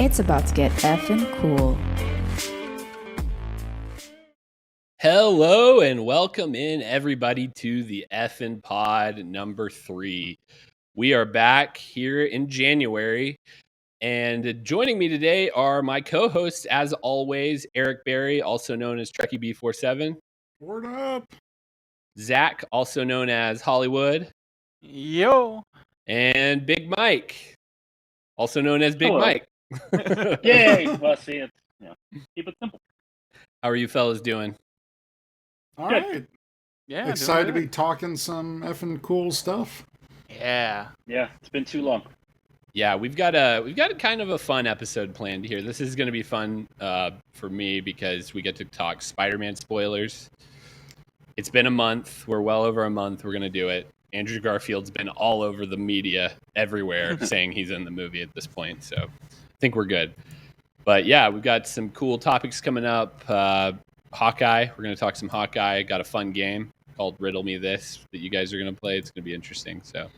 It's about to get effing cool. Hello and welcome in everybody to the EFNpod number 3. We are back here in January, and joining me today are my co-hosts, as always, Eric Berry, also known as Trekkie B47. Word up. Zach, also known as Hollywood. Yo. And Big Mike, also known as Big Hello. Mike. Yay! Well, see, it's, keep it simple. How are you fellas doing? All Good. right. Yeah. Excited to doing be talking some effing cool stuff. good. Yeah. Yeah, it's been too long. Yeah, we've got a kind of a fun episode planned here. This is going to be fun for me because we get to talk Spider-Man spoilers. It's been a month. We're well over a month. We're going to do it. Andrew Garfield's been all over the media everywhere saying he's in the movie at this point, so I think we're good. But yeah, we've got some cool topics coming up. Hawkeye, we're going to talk some Hawkeye. Got a fun game called Riddle Me This that you guys are going to play. It's going to be interesting. So,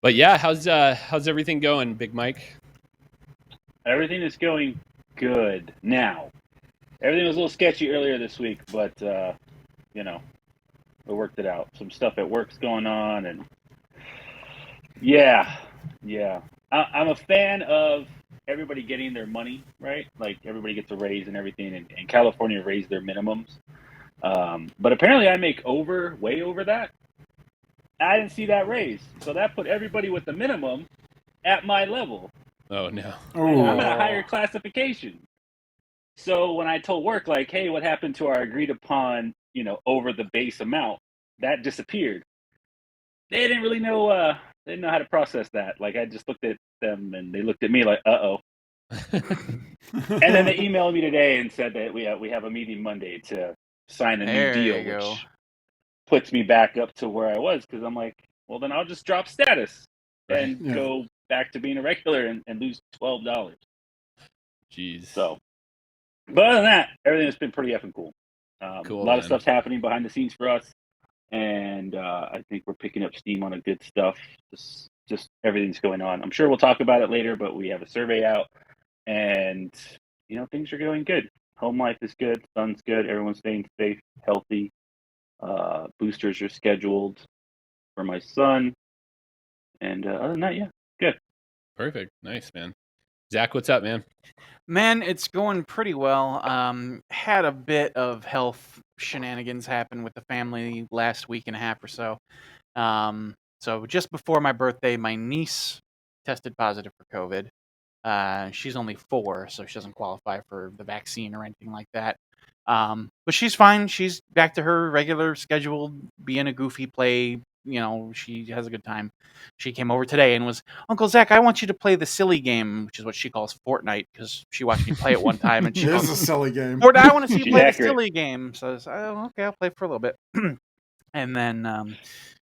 but yeah, how's everything going, Big Mike? Everything is going good now. Everything was a little sketchy earlier this week, but we worked it out. Some stuff at work's going on, and yeah. I'm a fan of everybody getting their money, right? Like everybody gets a raise and everything, and California raised their minimums. But apparently I make way over that. I didn't see that raise. So that put everybody with the minimum at my level. Oh no. I'm in a higher classification. So when I told work, like, hey, what happened to our agreed upon, over the base amount, that disappeared. They didn't really know, they didn't know how to process that. Like, I just looked at them and they looked at me like, uh-oh. And then they emailed me today and said that we have a meeting Monday to sign a new deal, which puts me back up to where I was, because I'm like, well, then I'll just drop status and go back to being a regular and lose $12. Jeez. So, but other than that, everything has been pretty effing cool. Cool, a lot man. of stuff's happening behind the scenes for us, and I think we're picking up steam on the good stuff. Just everything's going on. I'm sure we'll talk about it later, but we have a survey out, and things are going good. Home life is good. Sun's good. Everyone's staying safe, healthy. Boosters are scheduled for my son, and other than that, yeah, good. Perfect. Nice, man. Zach, what's up, man? Man, it's going pretty well. Had a bit of health shenanigans happen with the family last week and a half or so. So just before my birthday, my niece tested positive for COVID. She's only 4, so she doesn't qualify for the vaccine or anything like that. But she's fine. She's back to her regular scheduled, being a goofy play. She has a good time. She came over today and was, Uncle Zach, I want you to play the silly game, which is what she calls Fortnite, because she watched me play it one time. And she It calls is a silly game. Fortnite, I want to see you She's play accurate. the silly game. So I was, oh, okay, I'll play for a little bit. And then,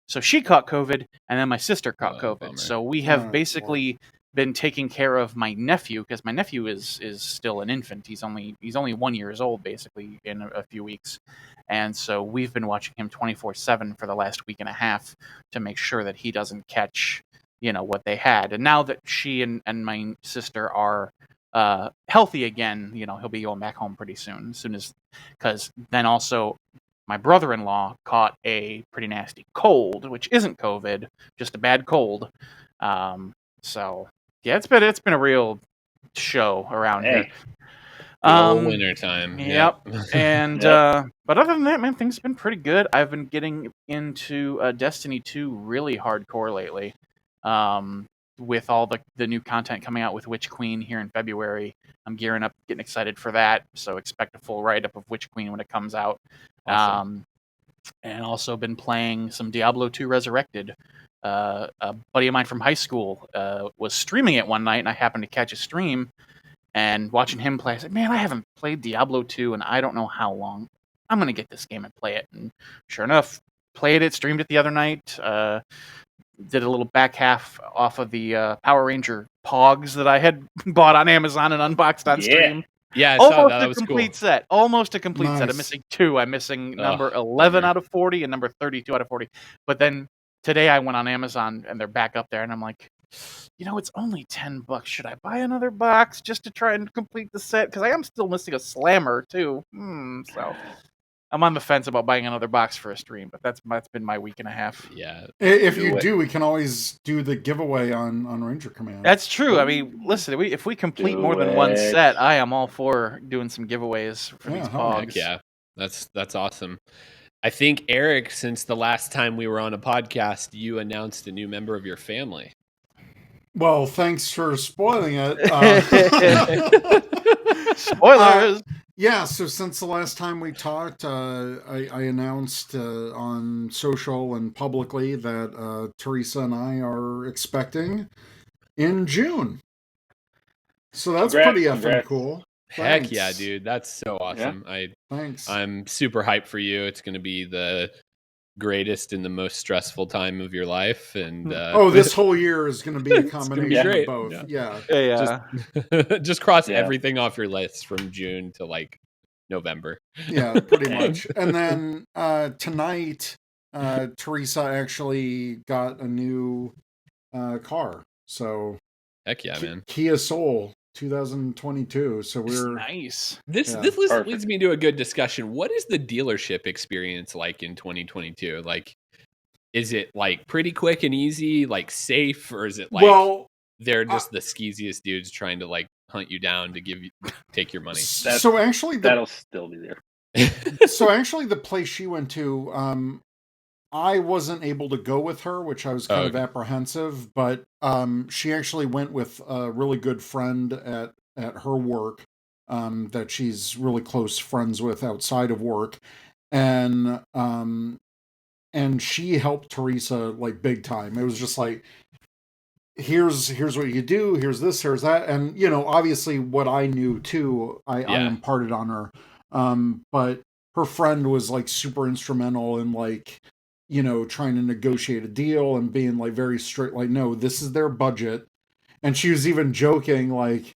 so she caught COVID, and then my sister caught COVID. Bummer. So we have Oh, basically been taking care of my nephew, because my nephew is still an infant. He's only 1 year old, basically, in a few weeks. And so we've been watching him 24/7 for the last week and a half to make sure that he doesn't catch, what they had. And now that she and my sister are healthy again, he'll be going back home pretty soon. Because then also my brother-in-law caught a pretty nasty cold, which isn't COVID, just a bad cold. So yeah, it's been a real show around here. Winter time. Yep. And but other than that, man, things have been pretty good. I've been getting into Destiny 2 really hardcore lately. With all the new content coming out with Witch Queen here in February. I'm gearing up, getting excited for that. So expect a full write-up of Witch Queen when it comes out. Awesome. And also been playing some Diablo 2 Resurrected. A buddy of mine from high school was streaming it one night, and I happened to catch a stream. And watching him play, I said, man, I haven't played Diablo 2 in I don't know how long. I'm going to get this game and play it. And sure enough, played it, streamed it the other night. Did a little back half off of the Power Ranger Pogs that I had bought on Amazon and unboxed on stream. Yeah, I saw Almost that. That a was complete cool. set. Almost a complete set. I'm Nice. missing 2. I'm missing number 11 bummer. out of 40 and number 32 out of 40. But then today I went on Amazon and they're back up there, and I'm like, it's only $10. Should I buy another box just to try and complete the set? Because I am still missing a slammer too. So I'm on the fence about buying another box for a stream, but that's been my week and a half. Yeah. If you do, we can always do the giveaway on Ranger Command. That's true. I mean, listen, if we complete more than one set, I am all for doing some giveaways for these pogs. Heck yeah, that's awesome. I think, Eric, since the last time we were on a podcast, you announced a new member of your family. Well, thanks for spoiling it. Spoilers! Yeah, so since the last time we talked, I announced on social and publicly that Teresa and I are expecting in June. So that's pretty effing cool. Heck yeah, dude. That's so awesome. Yeah. Thanks. I'm super hyped for you. It's going to be the greatest and the most stressful time of your life. And this whole year is going to be a combination of both. Yeah. Just cross everything off your list from June to like November. Yeah, pretty much. And then tonight, Teresa actually got a new car. So heck yeah, man. Kia Soul 2022. So we're nice. This leads me to a good discussion. What is the dealership experience like in 2022? Like, is it like pretty quick and easy, like safe, or is it like they're just the skeeziest dudes trying to like hunt you down to take your money? So actually, that'll still be there. So actually, the place she went to, I wasn't able to go with her, which I was kind of apprehensive, but she actually went with a really good friend at her work that she's really close friends with outside of work. And she helped Teresa like big time. It was just like, here's what you do, here's this, here's that. And, obviously what I knew too, I imparted on her. But her friend was like super instrumental in like, trying to negotiate a deal and being like very strict, like, no, this is their budget. And she was even joking, like,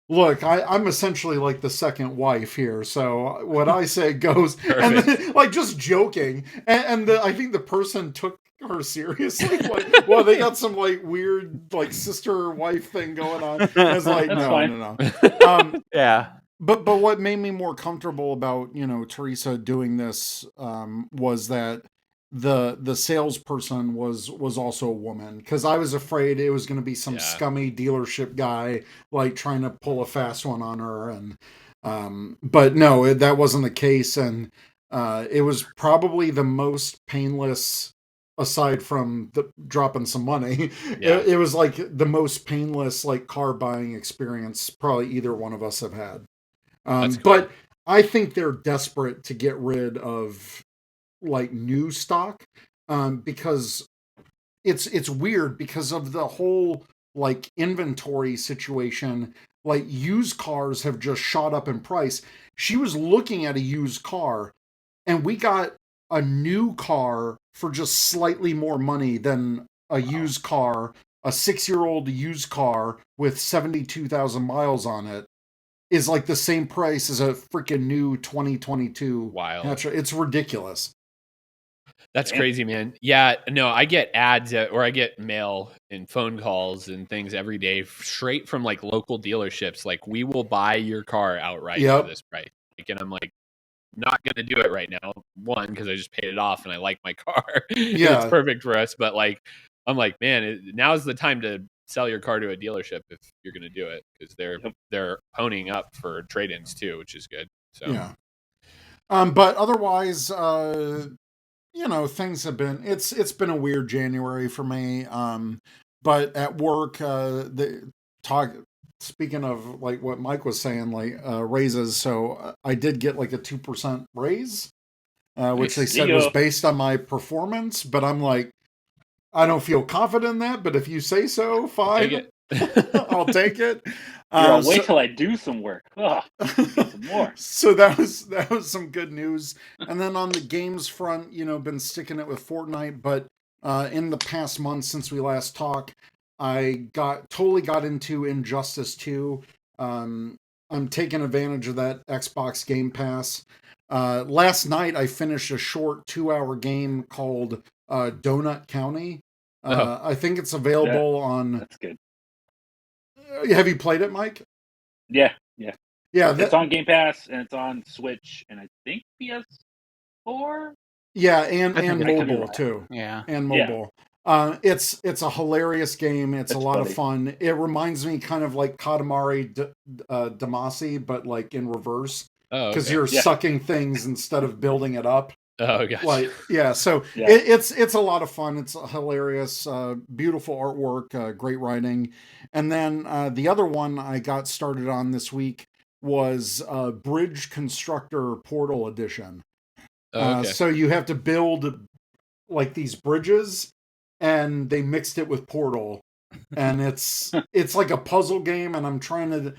look, I'm essentially like the second wife here. So what I say goes. And then, like, just joking. And I think the person took her seriously. Like, well, they got some like weird, like sister wife thing going on. And I was like, no. Yeah. But what made me more comfortable about, Teresa doing this was that the salesperson was also a woman, because I was afraid it was going to be some scummy dealership guy like trying to pull a fast one on her, and but no, that wasn't the case, and it was probably the most painless, aside from dropping some money. It was like the most painless like car buying experience probably either one of us have had. Cool. But I think they're desperate to get rid of like new stock, because it's weird because of the whole like inventory situation. Like used cars have just shot up in price. She was looking at a used car, and we got a new car for just slightly more money than a used car. A 6-year-old used car with 72,000 miles on it is like the same price as a freaking new 2022. Wow. It's ridiculous. That's crazy, man. Yeah, no, I get ads or I get mail and phone calls and things every day straight from like local dealerships. Like, we will buy your car outright for this price. Like, and I'm like, not going to do it right now. One, because I just paid it off and I like my car. Yeah. It's perfect for us. But like, I'm like, man, now's the time to sell your car to a dealership if you're going to do it, because they're honing up for trade-ins too, which is good. So yeah. But otherwise, things have been, it's been a weird January for me. But at work, speaking of like what Mike was saying, like raises. So I did get like a 2% raise, which they said was based on my performance. But I'm like, I don't feel confident in that. But if you say so, fine. I'll take it. Wait till I do some work. Some more. So that was some good news. And then on the games front, been sticking it with Fortnite, but in the past month since we last talked, I totally got into Injustice 2. I'm taking advantage of that Xbox Game Pass. Last night I finished a short 2-hour game called Donut County. I think it's available on. That's good. Have you played it, Mike? Yeah. Yeah, It's on Game Pass and it's on Switch and I think PS4. Yeah, and mobile right. too. Yeah. And mobile. It's a hilarious game. It's That's a lot funny. of fun. It reminds me kind of like Katamari Damacy, but like in reverse. Oh, Because okay. you're sucking things instead of building it up. Oh, gosh. Like, yeah, so Yeah. it's a lot of fun. It's hilarious, beautiful artwork, great writing. And then the other one I got started on this week was Bridge Constructor Portal Edition. Oh, okay. So you have to build like these bridges, and they mixed it with Portal, and it's like a puzzle game. And I'm trying to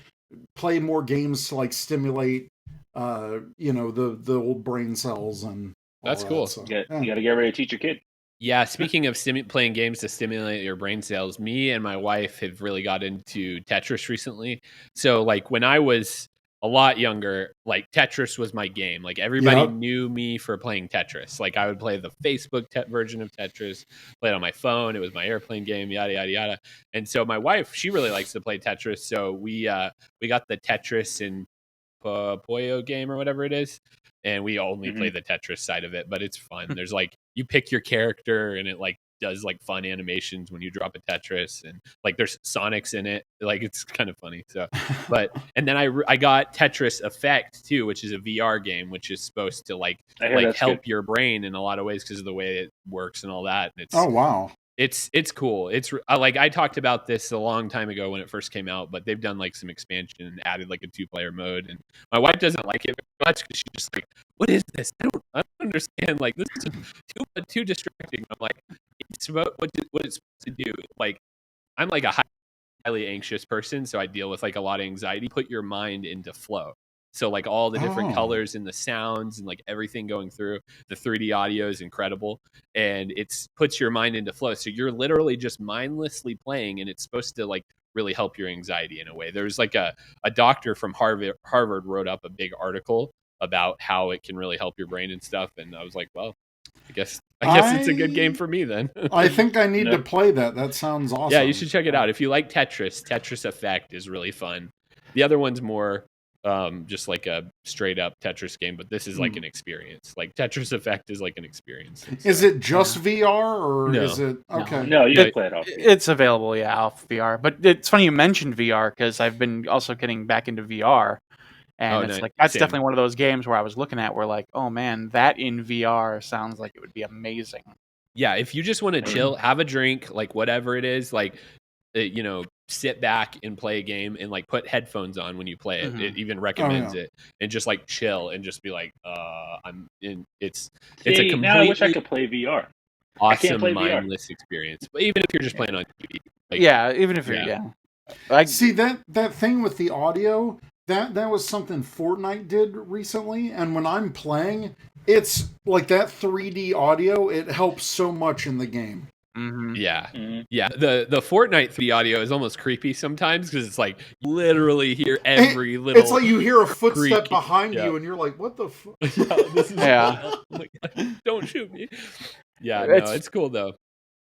play more games to like stimulate, the old brain cells and. That's cool. So, You got to get ready to teach your kid. Yeah, speaking of playing games to stimulate your brain cells, me and my wife have really got into Tetris recently. So, like, when I was a lot younger, like, Tetris was my game. Like, everybody knew me for playing Tetris. Like, I would play the Facebook version of Tetris, play it on my phone. It was my airplane game, yada, yada, yada. And so my wife, she really likes to play Tetris. So we got the Tetris and Poyo game or whatever it is. And we only play the Tetris side of it, but it's fun. There's like, you pick your character and it like does like fun animations when you drop a Tetris, and like there's Sonics in it. Like, it's kind of funny. So, and then I got Tetris Effect too, which is a VR game, which is supposed to like help your brain in a lot of ways because of the way it works and all that. And it's, oh, wow. It's cool. It's like, I talked about this a long time ago when it first came out, but they've done like some expansion and added like a 2-player mode. And my wife doesn't like it very much because she's just like, "What is this? I don't understand. Like, this is too distracting." I'm like, "It's about what it's supposed to do." Like, I'm like a highly anxious person, so I deal with like a lot of anxiety. Put your mind into flow. So like all the different colors and the sounds and like everything going through, the 3D audio is incredible, and it's puts your mind into flow. So you're literally just mindlessly playing, and it's supposed to like really help your anxiety in a way. There's like a doctor from Harvard wrote up a big article about how it can really help your brain and stuff. And I was like, well, I guess it's a good game for me then. I think I need to play that. That sounds awesome. Yeah, you should check it out. If you like Tetris Effect is really fun. The other one's more just like a straight up Tetris game, but this is like an experience. Like, Tetris Effect is like an experience. Is it just VR or is it okay? No, you can play it off. It's available, off VR. But it's funny you mentioned VR because I've been also getting back into VR, and it's like that's definitely one of those games where I was looking at where like, oh man, that in VR sounds like it would be amazing. Yeah, if you just want to chill, have a drink, like whatever it is, like sit back and play a game and like put headphones on when you play it. It even recommends it, and just like chill and just be like, I'm in. It's a completely now I wish I could play VR. Awesome mindless experience. But even if you're just playing on TV, like, even if you're see that thing with the audio. That was something Fortnite did recently, and when I'm playing, it's like that 3D audio. It helps so much in the game. Yeah. The Fortnite 3D audio is almost creepy sometimes because it's like you literally hear every little. It's like you hear a footstep behind you, and you're like, "What the fuck?" Like, don't shoot me. Yeah, it's cool though.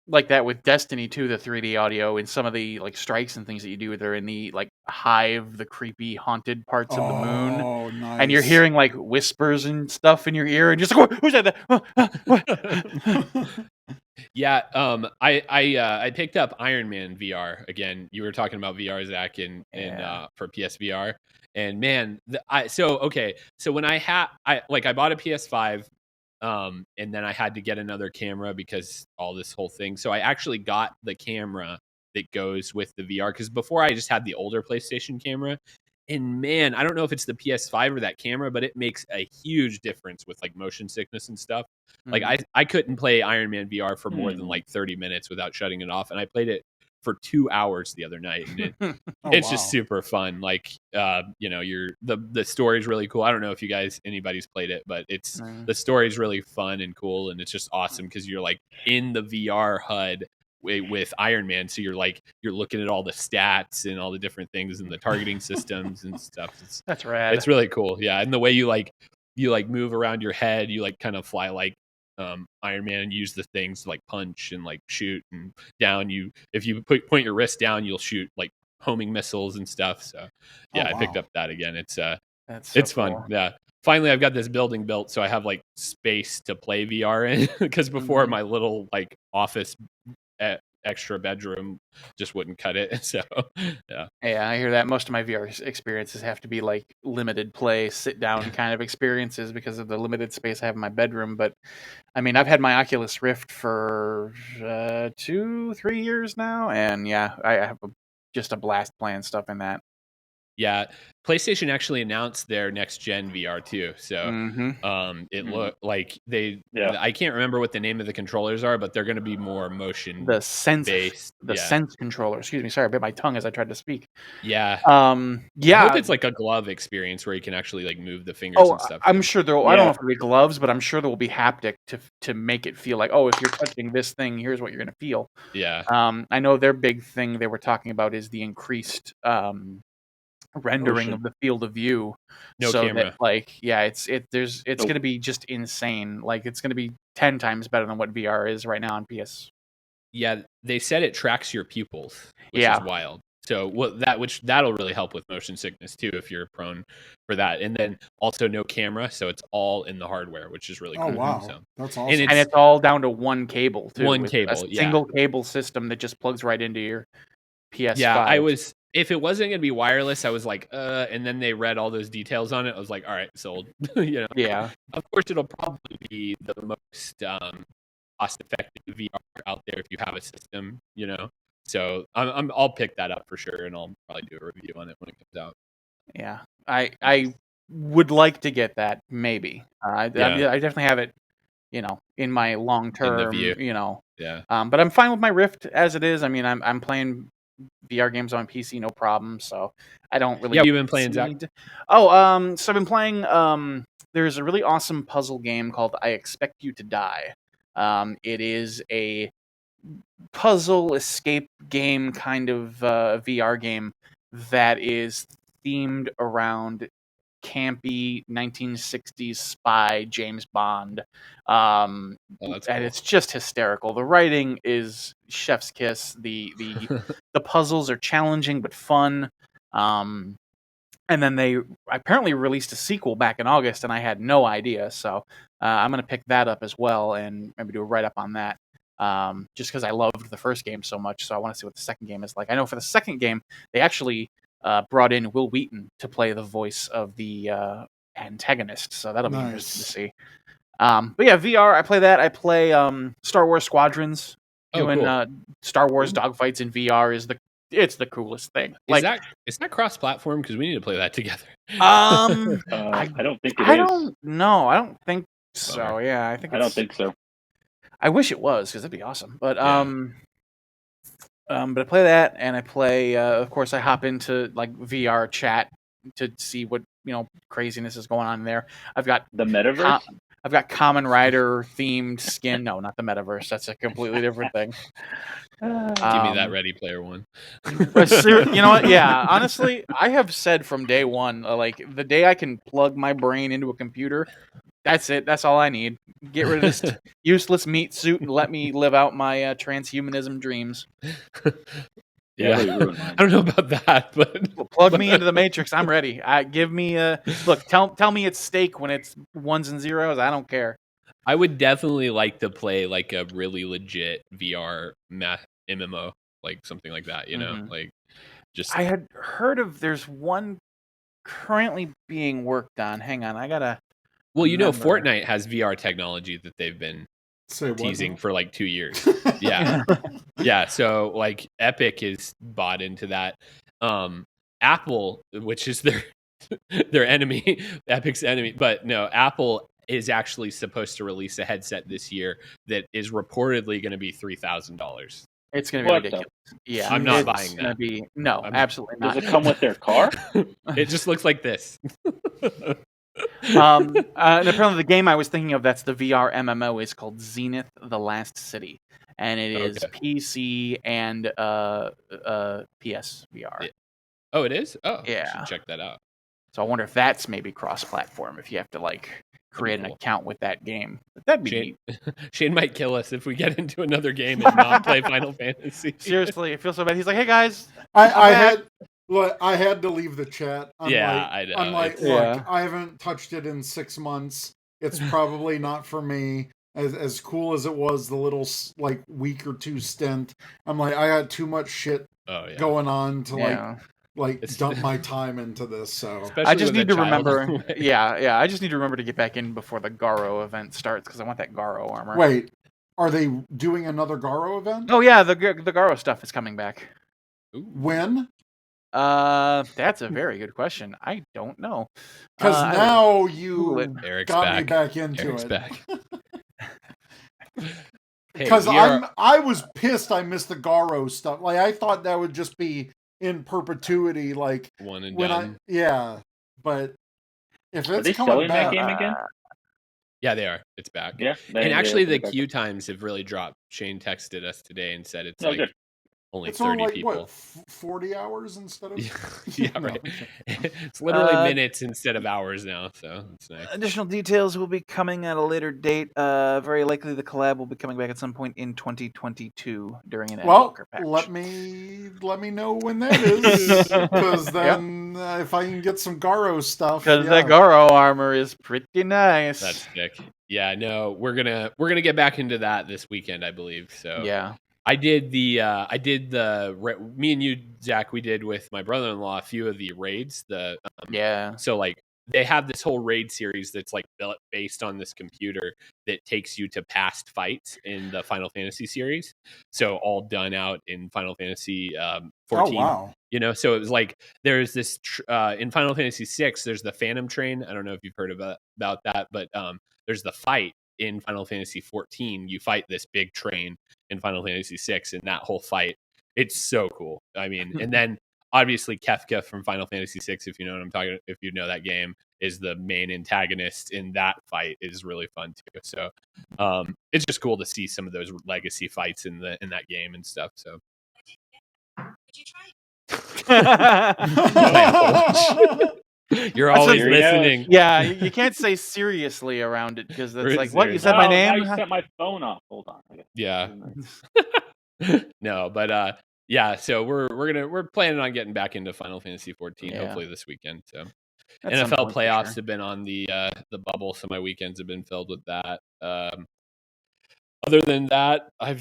Like that with Destiny 2, the 3D audio and some of the like strikes and things that you do, they're in the like hive, the creepy haunted parts of the moon. Oh, nice. And you're hearing like whispers and stuff in your ear, and just like, who's that? What? Yeah, I picked up Iron Man VR again. You were talking about VR, Zach, and for PSVR, and man, so when I bought a PS5. And then I had to get another camera because all this whole thing. So I actually got the camera that goes with the VR, because before I just had the older PlayStation camera. And man, I don't know if it's the PS5 or that camera, but it makes a huge difference with like motion sickness and stuff. Like I couldn't play Iron Man VR for more than like 30 minutes without shutting it off. And I played it for 2 hours the other night, and it's just super fun. Like, the story's really cool. I don't know if anybody's played it, but the story's really fun and cool, and it's just awesome because you're like in the VR HUD with Iron Man, so you're looking at all the stats and all the different things and the targeting systems and stuff. That's rad. It's really cool. Yeah, and the way you move around your head, you like kind of fly like Iron Man used the things to like punch and like shoot, and down if you point your wrist down, you'll shoot like homing missiles and stuff. So yeah, I picked up that again. It's That's so fun. cool. Yeah. Finally, I've got this building built, so I have like space to play VR in, because before my little like office extra bedroom just wouldn't cut it. So yeah. Yeah, I hear that. Most of my VR experiences have to be like limited play, sit down kind of experiences because of the limited space I have in my bedroom. But I mean, I've had my Oculus Rift for 2-3 years now, and yeah, I have just a blast playing stuff in that. Yeah, PlayStation actually announced their next gen VR too. So it looked like I can't remember what the name of the controllers are, but they're going to be more motion based. Sense controller. Excuse me, sorry, I bit my tongue as I tried to speak. Yeah. Yeah. I hope it's like a glove experience where you can actually like move the fingers and stuff. I'm sure there. I don't know if it'll be gloves, but I'm sure there will be haptic to make it feel like, oh, if you're touching this thing, here's what you're going to feel. Yeah. I know their big thing they were talking about is the increased rendering of the field of view. No so camera. That, like, yeah, it's going to be just insane. Like, it's going to be 10 times better than what VR is right now on PS. Yeah, they said it tracks your pupils, which is wild. So that'll really help with motion sickness too, if you're prone for that. And then also no camera, so it's all in the hardware, which is really cool. Oh wow, so, that's awesome. And it's all down to one cable too. One cable, a single cable system that just plugs right into your PS5. Yeah, if it wasn't going to be wireless, I was like, and then they read all those details on it. I was like, all right, sold. Yeah. Of course, it'll probably be the most cost-effective VR out there if you have a system, So I'll pick that up for sure, and I'll probably do a review on it when it comes out. Yeah, I would like to get that, maybe. I definitely have it, in my long term, Yeah. But I'm fine with my Rift as it is. I mean, I'm playing VR games on PC, no problem. So I don't really. Yeah, you've been playing, Zach? So I've been playing. There's a really awesome puzzle game called I Expect You to Die. It is a puzzle escape game kind of VR game that is themed around campy 1960s spy James Bond, and cool. It's just hysterical. The writing is chef's kiss. The puzzles are challenging but fun. And then they apparently released a sequel back in August, and I had no idea. So I'm going to pick that up as well and maybe do a write-up on that, just because I loved the first game so much. So I want to see what the second game is like. I know for the second game, they actually brought in Will Wheaton to play the voice of the antagonist. So that'll be interesting to see. But yeah, VR, I play that. I play Star Wars Squadrons. Doing Star Wars dogfights in VR it's the coolest thing. Is that cross-platform? Because we need to play that together. I don't think it is. I don't know. I don't think so. Yeah, I don't think so. I wish it was, because that'd be awesome. But but I play that, and I play. Of course, I hop into like VR chat to see what craziness is going on there. I've got the metaverse. I've got Kamen Rider themed skin. No, not the metaverse. That's a completely different thing. Give me that Ready Player One. You know what? Yeah, honestly, I have said from day one, like the day I can plug my brain into a computer, that's it. That's all I need. Get rid of this useless meat suit and let me live out my transhumanism dreams. Yeah, I don't know about that, but plug me into the Matrix. I'm ready. Give me look. Tell me it's steak when it's ones and zeros. I don't care. I would definitely like to play like a really legit VR MMO, like something like that. Like just. I had heard of. There's one currently being worked on. Hang on, I gotta. Well, Fortnite has VR technology that they've been teasing for like 2 years. Yeah. Yeah. So like Epic is bought into that. Apple, which is their enemy, Epic's enemy. But no, Apple is actually supposed to release a headset this year that is reportedly going to be $3,000. It's going to be ridiculous. Yeah. I'm not buying that. Absolutely not. Does it come with their car? It just looks like this. And apparently the game I was thinking of that's the VR MMO is called Zenith: The Last City, and it is PC and PS VR. Oh, it is? Oh, yeah. I should check that out. So I wonder if that's maybe cross-platform. If you have to like create an cool. account with that game. That'd be neat. Shane might kill us if we get into another game and not play Final Fantasy. Seriously, I feel so bad. He's like, "Hey guys, I had to leave the chat. I know. I'm like, It's- look, I haven't touched it in 6 months. It's probably not for me. As cool as it was, the little like week or two stint, I'm like, I got too much shit going on to dump my time into this. So Especially I just with need a to child remember. on the way. Yeah, I just need to remember to get back in before the Garo event starts because I want that Garo armor. wait, are they doing another Garo event? Oh yeah, the Garo stuff is coming back. When? That's a very good question. I don't know. Because now you Eric's got back. me back into Eric's it. back. Because I was pissed I missed the Garo stuff. Like I thought that would just be in perpetuity, like one and when done. but if Are it's they coming selling back, that game again? Yeah, they are. It's back. Yeah. And actually, the queue times have really dropped. Shane texted us today and said it's good. only it's 30 only like people. what 40 hours instead of Yeah, No. right. It's literally minutes instead of hours now, so it's nice. Additional details will be coming at a later date. Very likely the collab will be coming back at some point in 2022 during an Well, Endwalker patch. let me know when that is, because then if I can get some Garo stuff, Because the Garo armor is pretty nice. That's sick. Yeah, no, we're gonna get back into that this weekend, I believe. So yeah. me and you, Zach, we did with my brother-in-law a few of the raids. So like they have this whole raid series that's like built based on this computer that takes you to past fights in the Final Fantasy series. So all done out in Final Fantasy 14. Oh wow! So it was like there's this in Final Fantasy 6. There's the Phantom Train. I don't know if you've heard about that, but there's the fight in Final Fantasy 14. You fight this big train in Final Fantasy 6, and that whole fight, it's so cool. I mean, and then obviously Kefka from Final Fantasy 6, if you know what I'm talking, if you know that game, is the main antagonist in that fight. Is really fun too. So it's just cool to see some of those legacy fights in that game and stuff. So you're always listening. Yeah, you can't say seriously around it because that's like, what, you said my name? Now you set my phone off. Hold on. Yeah. No, but yeah, so we're planning on getting back into Final Fantasy 14 hopefully this weekend. So NFL playoffs have been on the bubble, so my weekends have been filled with that. Other than that, I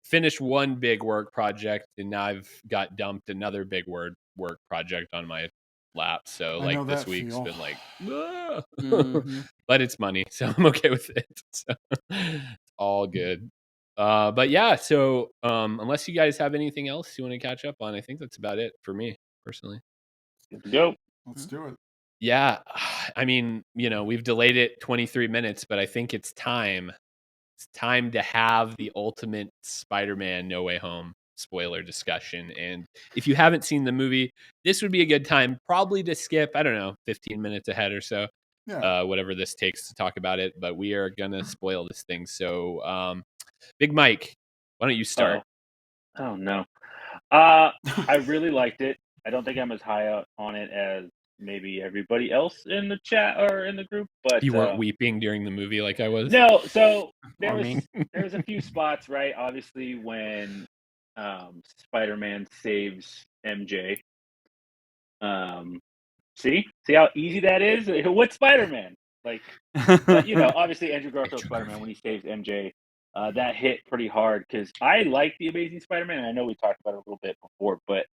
finished one big work project, and now I've got dumped another big work project on my lap. So like this week's been like, but it's money, so I'm okay with it. So it's all good. But yeah, so unless you guys have anything else you want to catch up on, I think that's about it for me personally. Go. Let's do it. Yeah, I mean, we've delayed it 23 minutes, but I think it's time. It's time to have the ultimate Spider-Man No Way Home spoiler discussion. And if you haven't seen the movie, this would be a good time probably to skip, I don't know, 15 minutes ahead or so. Yeah. Whatever this takes to talk about it, but we are gonna spoil this thing. So Big Mike, why don't you start? Oh no. I really liked it. I don't think I'm as high up on it as maybe everybody else in the chat or in the group, but You weren't weeping during the movie like I was? No, so there was a few spots, right? Obviously when Spider-Man saves MJ. See how easy that is? What Spider-Man? Like, but obviously Andrew Garfield's Spider-Man when he saves MJ, that hit pretty hard because I like the Amazing Spider-Man, and I know we talked about it a little bit before, but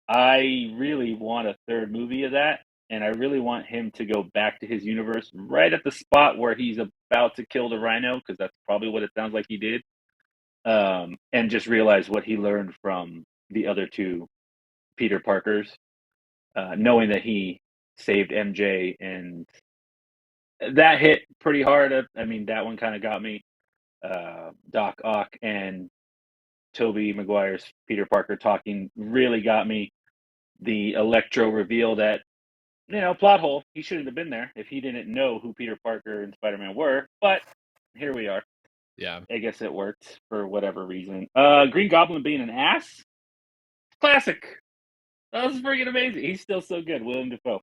I really want a third movie of that, and I really want him to go back to his universe right at the spot where he's about to kill the Rhino, because that's probably what it sounds like he did, and just realize what he learned from the other two Peter Parkers, knowing that he saved MJ, and that hit pretty hard. I mean, that one kind of got me. Doc Ock and Tobey Maguire's Peter Parker talking really got me. The Electro reveal that, plot hole, he shouldn't have been there if he didn't know who Peter Parker and Spider-Man were, but here we are. Yeah. I guess it worked for whatever reason. Green Goblin being an ass? Classic. That was freaking amazing. He's still so good, Willem Dafoe.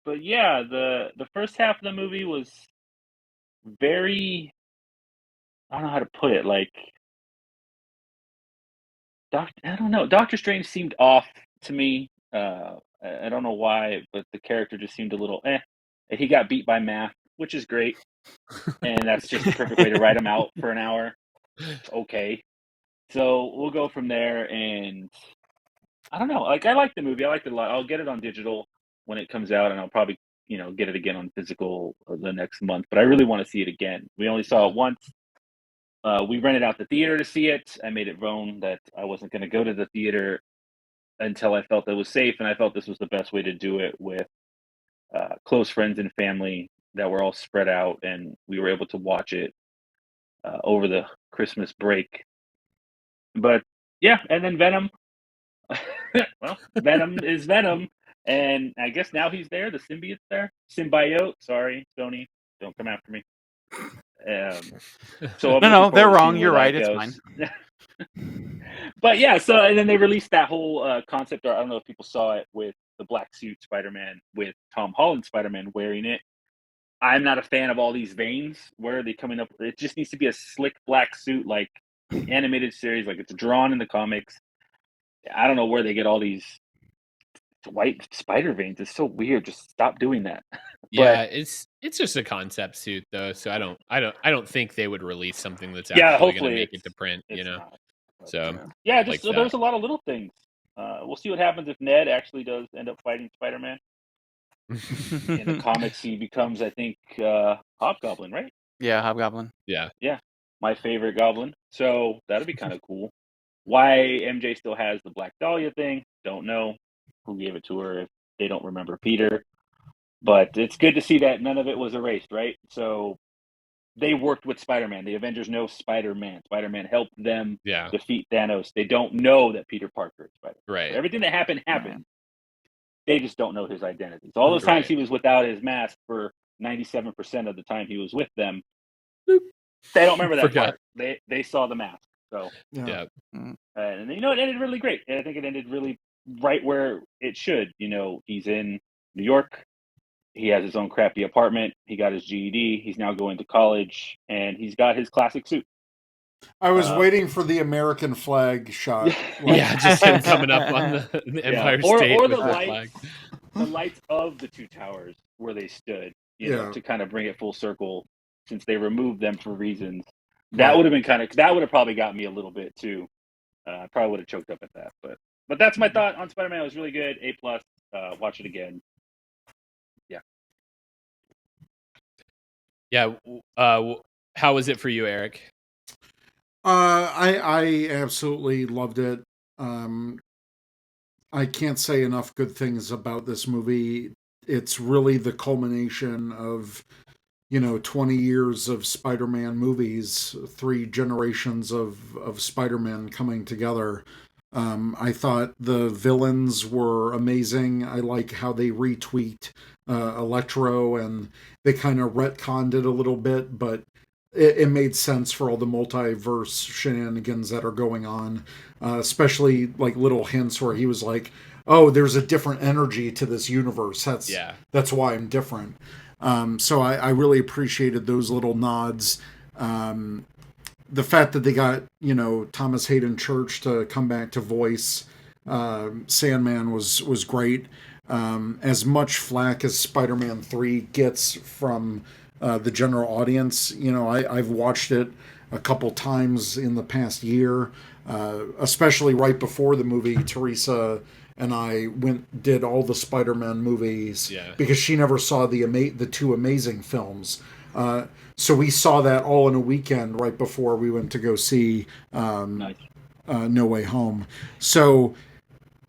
but yeah, the first half of the movie was very, I don't know how to put it, like I don't know. Doctor Strange seemed off to me. I don't know why, but the character just seemed a little eh. He got beat by math, which is great, and that's just the perfect way to write him out for an hour. Okay, so we'll go from there, and I don't know. Like I like the movie. I liked it a lot. I'll get it on digital when it comes out, and I'll probably get it again on physical the next month. But I really want to see it again. We only saw it once. We rented out the theater to see it. I made it known that I wasn't going to go to the theater until I felt it was safe, and I felt this was the best way to do it with close friends and family that were all spread out, and we were able to watch it over the Christmas break. But yeah, and then Venom. Well, Venom is Venom, and I guess now he's there. The symbiote's there. Symbiote. Sorry, Sony, don't come after me. So I'm No, looking they're forward to wrong. seeing You're where right. that It's goes. fine. But yeah, so and then they released that whole concept art. I don't know if people saw it with the black suit Spider-Man with Tom Holland Spider-Man wearing it. I'm not a fan of all these veins. Where are they coming up? It just needs to be a slick black suit like the animated series, like it's drawn in the comics. I don't know where they get all these white spider veins. It's so weird. Just stop doing that. Yeah, it's just a concept suit though, so I don't think they would release something that's Yeah, actually going to hopefully make it to print, it's not. But, So yeah, like just so there's that. a lot of little things. We'll see what happens if Ned actually does end up fighting Spider-Man. In the comics, he becomes, I think, Hobgoblin, right? Yeah, Hobgoblin. Yeah. Yeah, my favorite Goblin. So that'll be kind of cool. Why MJ still has the Black Dahlia thing? Don't know who gave it to her if they don't remember Peter. But it's good to see that none of it was erased, right? So they worked with Spider-Man. The Avengers know Spider-Man. Spider-Man helped them Yeah. defeat Thanos. They don't know that Peter Parker is Spider-Man. Right. So everything that happened. They just don't know his identity. So all those times he was without his mask for 97% of the time he was with them, they don't remember that part. They saw the mask. So yeah. And it ended really great. I think it ended really right where it should. He's in New York. He has his own crappy apartment. He got his GED. He's now going to college, and he's got his classic suit. I was waiting for the American flag shot. Yeah, just him coming up on the Empire State or with the the lights, flag. the lights of the two towers where they stood. To kind of bring it full circle, since they removed them for reasons. That would have been that would have probably got me a little bit too. I probably would have choked up at that, but that's my thought on Spider-Man. It was really good. A+. Watch it again. Yeah. Yeah. How was it for you, Eric? I absolutely loved it. I can't say enough good things about this movie. It's really the culmination of 20 years of Spider-Man movies, 3 generations of Spider-Man coming together. I thought the villains were amazing. I like how they retweaked Electro, and they kind of retconned it a little bit, but it made sense for all the multiverse shenanigans that are going on, especially like little hints where he was like, oh, there's a different energy to this universe. That's why I'm different. So I really appreciated those little nods. The fact that they got, Thomas Hayden Church to come back to voice Sandman was great. As much flack as Spider-Man 3 gets from the general audience, I've watched it a couple times in the past year, especially right before the movie. Teresa and I did all the Spider-Man movies because she never saw the 2 Amazing films. So we saw that all in a weekend right before we went to go see No Way Home. So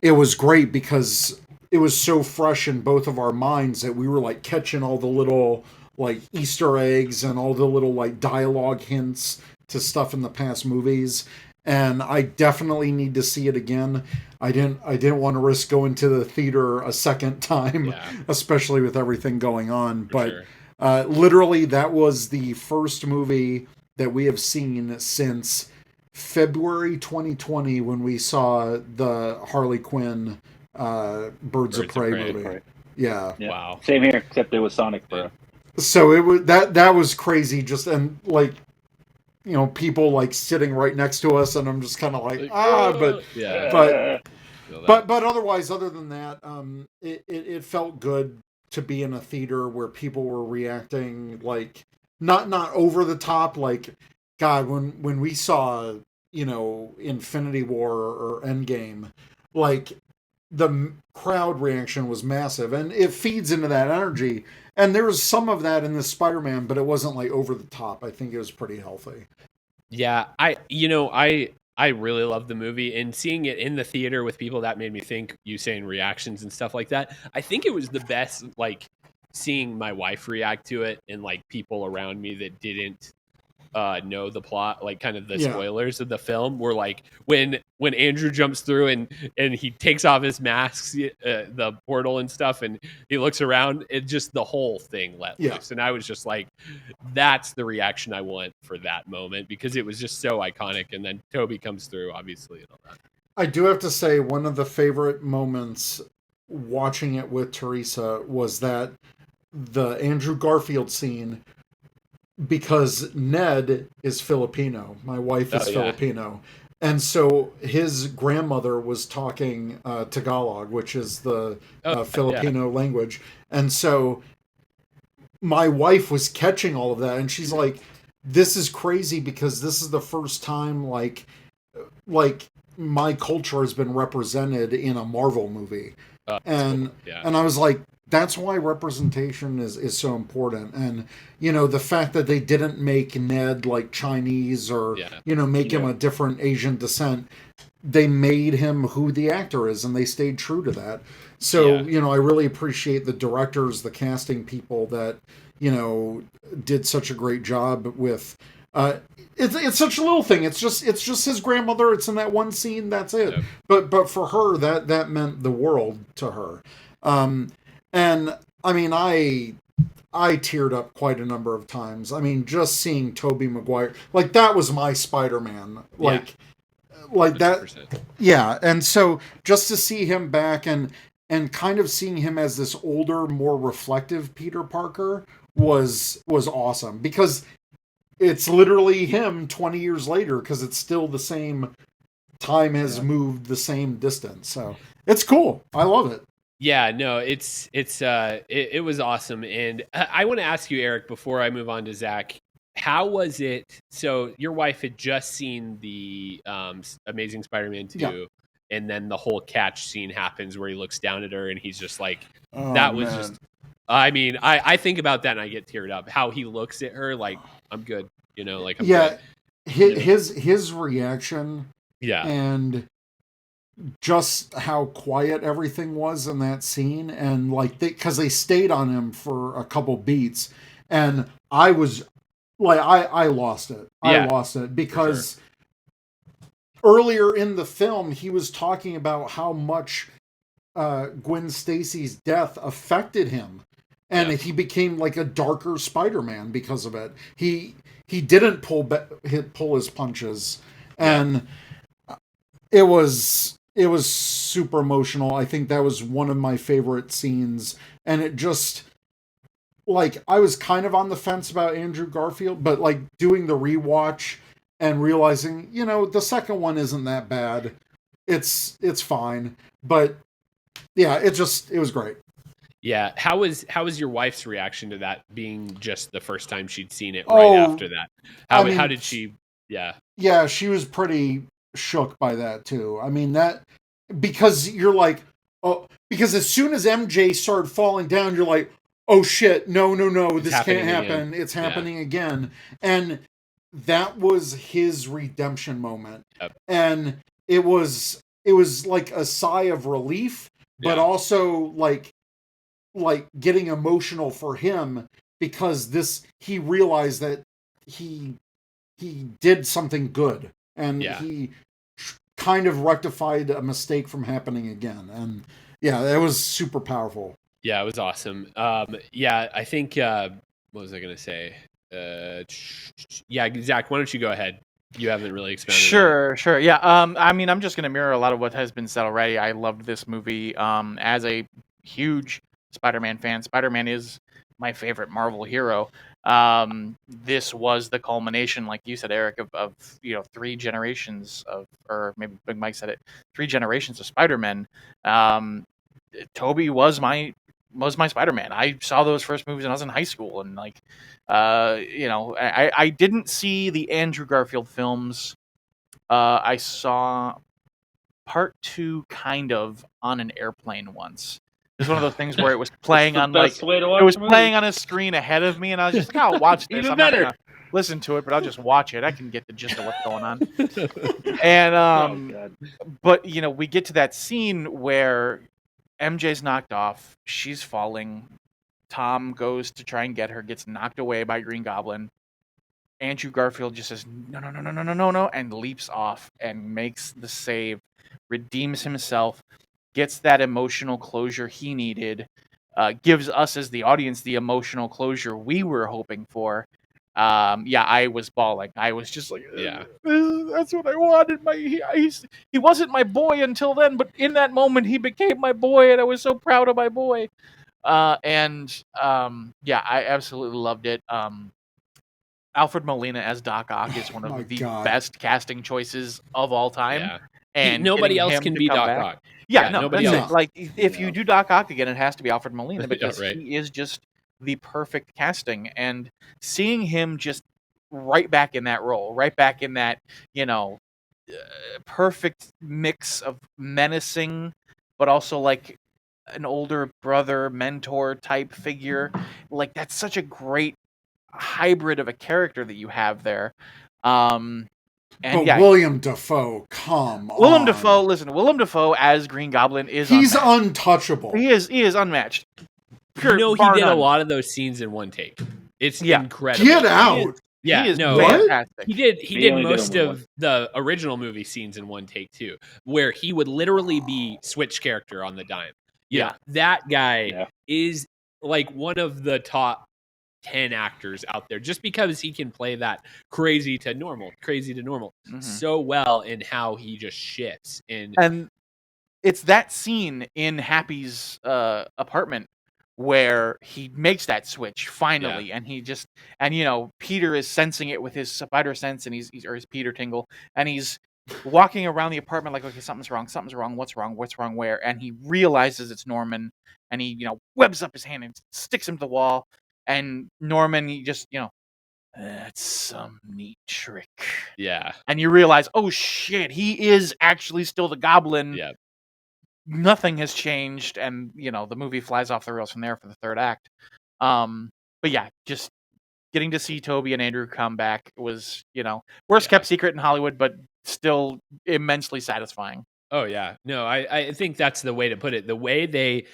it was great because it was so fresh in both of our minds that we were like catching all the little like Easter eggs and all the little like dialogue hints to stuff in the past movies. And I definitely need to see it again. I didn't want to risk going to the theater a second time, especially with everything going on. But literally, that was the first movie that we have seen since February 2020 when we saw the Harley Quinn Birds of Prey movie. Yeah. Yeah. Wow. Same here, except it was Sonic, bro. So it was that was crazy. Just and like, you know, people like sitting right next to us, and I'm just kind of like, but yeah. but Feel that. but otherwise, other than that, it felt good to be in a theater where people were reacting like not over the top. Like, God, when we saw, you know, Infinity War or Endgame, like the crowd reaction was massive, and it feeds into that energy. And there was some of that in the Spider-Man, but it wasn't like over the top. I think it was pretty healthy. Yeah, I really love the movie, and seeing it in the theater with people, that made me think, you saying reactions and stuff like that. I think it was the best, like seeing my wife react to it and like people around me that didn't know the plot, like kind of the spoilers of the film, were like when Andrew jumps through and he takes off his mask, the portal and stuff, and he looks around, it just, the whole thing let loose. And I was just like, that's the reaction I want for that moment, because it was just so iconic. And then Toby comes through, obviously, and all that. I do have to say, one of the favorite moments watching it with Teresa was that the Andrew Garfield scene, because Ned is Filipino. My wife is Filipino. And so his grandmother was talking Tagalog, which is the Filipino language. And so my wife was catching all of that, and she's like, this is crazy, because this is the first time like my culture has been represented in a Marvel movie. And I was like, that's why representation is so important. And, you know, the fact that they didn't make Ned like Chinese or, you know, make him a different Asian descent, they made him who the actor is, and they stayed true to that. So, you know, I really appreciate the directors, the casting people that, you know, did such a great job with, it's such a little thing. It's just his grandmother. It's in that one scene. That's it. But for her, that meant the world to her. And I mean, I teared up quite a number of times. I mean, just seeing Tobey Maguire, like that was my Spider-Man. Like 100%. That. Yeah. And so just to see him back and kind of seeing him as this older, more reflective Peter Parker was awesome, because it's literally him 20 years later, because it's still the same, time has moved the same distance. So it's cool. I love it. Yeah, no, it was awesome. And I want to ask you, Eric, before I move on to Zach, how was it? So your wife had just seen the Amazing Spider-Man 2, and then the whole catch scene happens where he looks down at her and he's just like, just, I mean, I think about that and I get teared up. How he looks at her like, I'm good, you know, like I'm good. His reaction, and just how quiet everything was in that scene, and like because they stayed on him for a couple beats, and I was like, I lost it. I lost it, because earlier in the film he was talking about how much Gwen Stacy's death affected him, and he became like a darker Spider-Man because of it. He didn't pull his punches, and it was super emotional. I think that was one of my favorite scenes, and it just, like, I was kind of on the fence about Andrew Garfield, but like doing the rewatch and realizing, you know, the second one isn't that bad. It's fine, but yeah, it was great. Yeah. How was your wife's reaction to that being just the first time she'd seen it right after that? How did she? Yeah. Yeah, she was pretty shook by that too. I mean, that, because you're like, because as soon as MJ started falling down, you're like, oh shit, no, this can't happen. Again. It's happening again. And that was his redemption moment. And it was like a sigh of relief, but also like getting emotional for him, because he realized that he did something good, and he kind of rectified a mistake from happening again. And it was super powerful. Yeah, it was awesome. I think, what was I going to say? Zach, why don't you go ahead? You haven't really expounded. Sure. Yeah. I mean, I'm just going to mirror a lot of what has been said already. I loved this movie. As a huge Spider-Man fan. Spider-Man is my favorite Marvel hero. This was the culmination, like you said, Eric, of 3 generations of, or maybe Big Mike said it, 3 generations of Spider-Man. Tobey was my Spider-Man. I saw those first movies when I was in high school, and I didn't see the Andrew Garfield films. I saw part 2 kind of on an airplane once. It was one of those things where it was playing on best way to watch it was a movie. playing on a screen ahead of me, and I was just like, I'll watch this. Even I'm better. not gonna listen to it, but I'll just watch it. I can get the gist of what's going on. And Oh, God. but we get to that scene where MJ's knocked off, she's falling. Tom goes to try and get her, gets knocked away by Green Goblin. Andrew Garfield just says, no, and leaps off and makes the save, redeems himself, gets that emotional closure he needed, gives us as the audience the emotional closure we were hoping for. I was bawling. I was just like, Yeah. That's what I wanted. He wasn't my boy until then, but in that moment he became my boy, and I was so proud of my boy. I absolutely loved it. Alfred Molina as Doc Ock is one of the best casting choices of all time. Yeah. And nobody getting else him can to be come Doc back- Ock. Yeah, Yeah, no, nobody that's else. it. Like, if you do Doc Ock again, it has to be Alfred Molina because right. he is just the perfect casting. And seeing him just right back in that role, right back in that, perfect mix of menacing, but also like an older brother, mentor type figure. Like, that's such a great hybrid of a character that you have there. William Dafoe, come Willem on. Dafoe, Willem Dafoe as Green Goblin is He's unmatched. untouchable. He is unmatched. He did a lot of those scenes in one take. It's incredible. Get out. He is What? fantastic. He did only did most them of the original movie scenes in one take too, where he would literally be switch character on the dime. You know, that guy is like one of the top 10 actors out there, just because he can play that crazy to normal so well in how he just shifts. And it's that scene in Happy's apartment where he makes that switch finally, and he just, and Peter is sensing it with his spider sense, and he's or his Peter tingle, and he's walking around the apartment like, okay, something's wrong, what's wrong where? And he realizes it's Norman, and he webs up his hand and sticks him to the wall, and Norman, he just that's some neat trick. Yeah. And you realize, oh shit, he is actually still the Goblin. Yeah. Nothing has changed, and the movie flies off the rails from there for the third act. But yeah, just getting to see Tobey and Andrew come back was, worst kept secret in Hollywood, but still immensely satisfying. Oh yeah. No, I think that's the way to put it. The way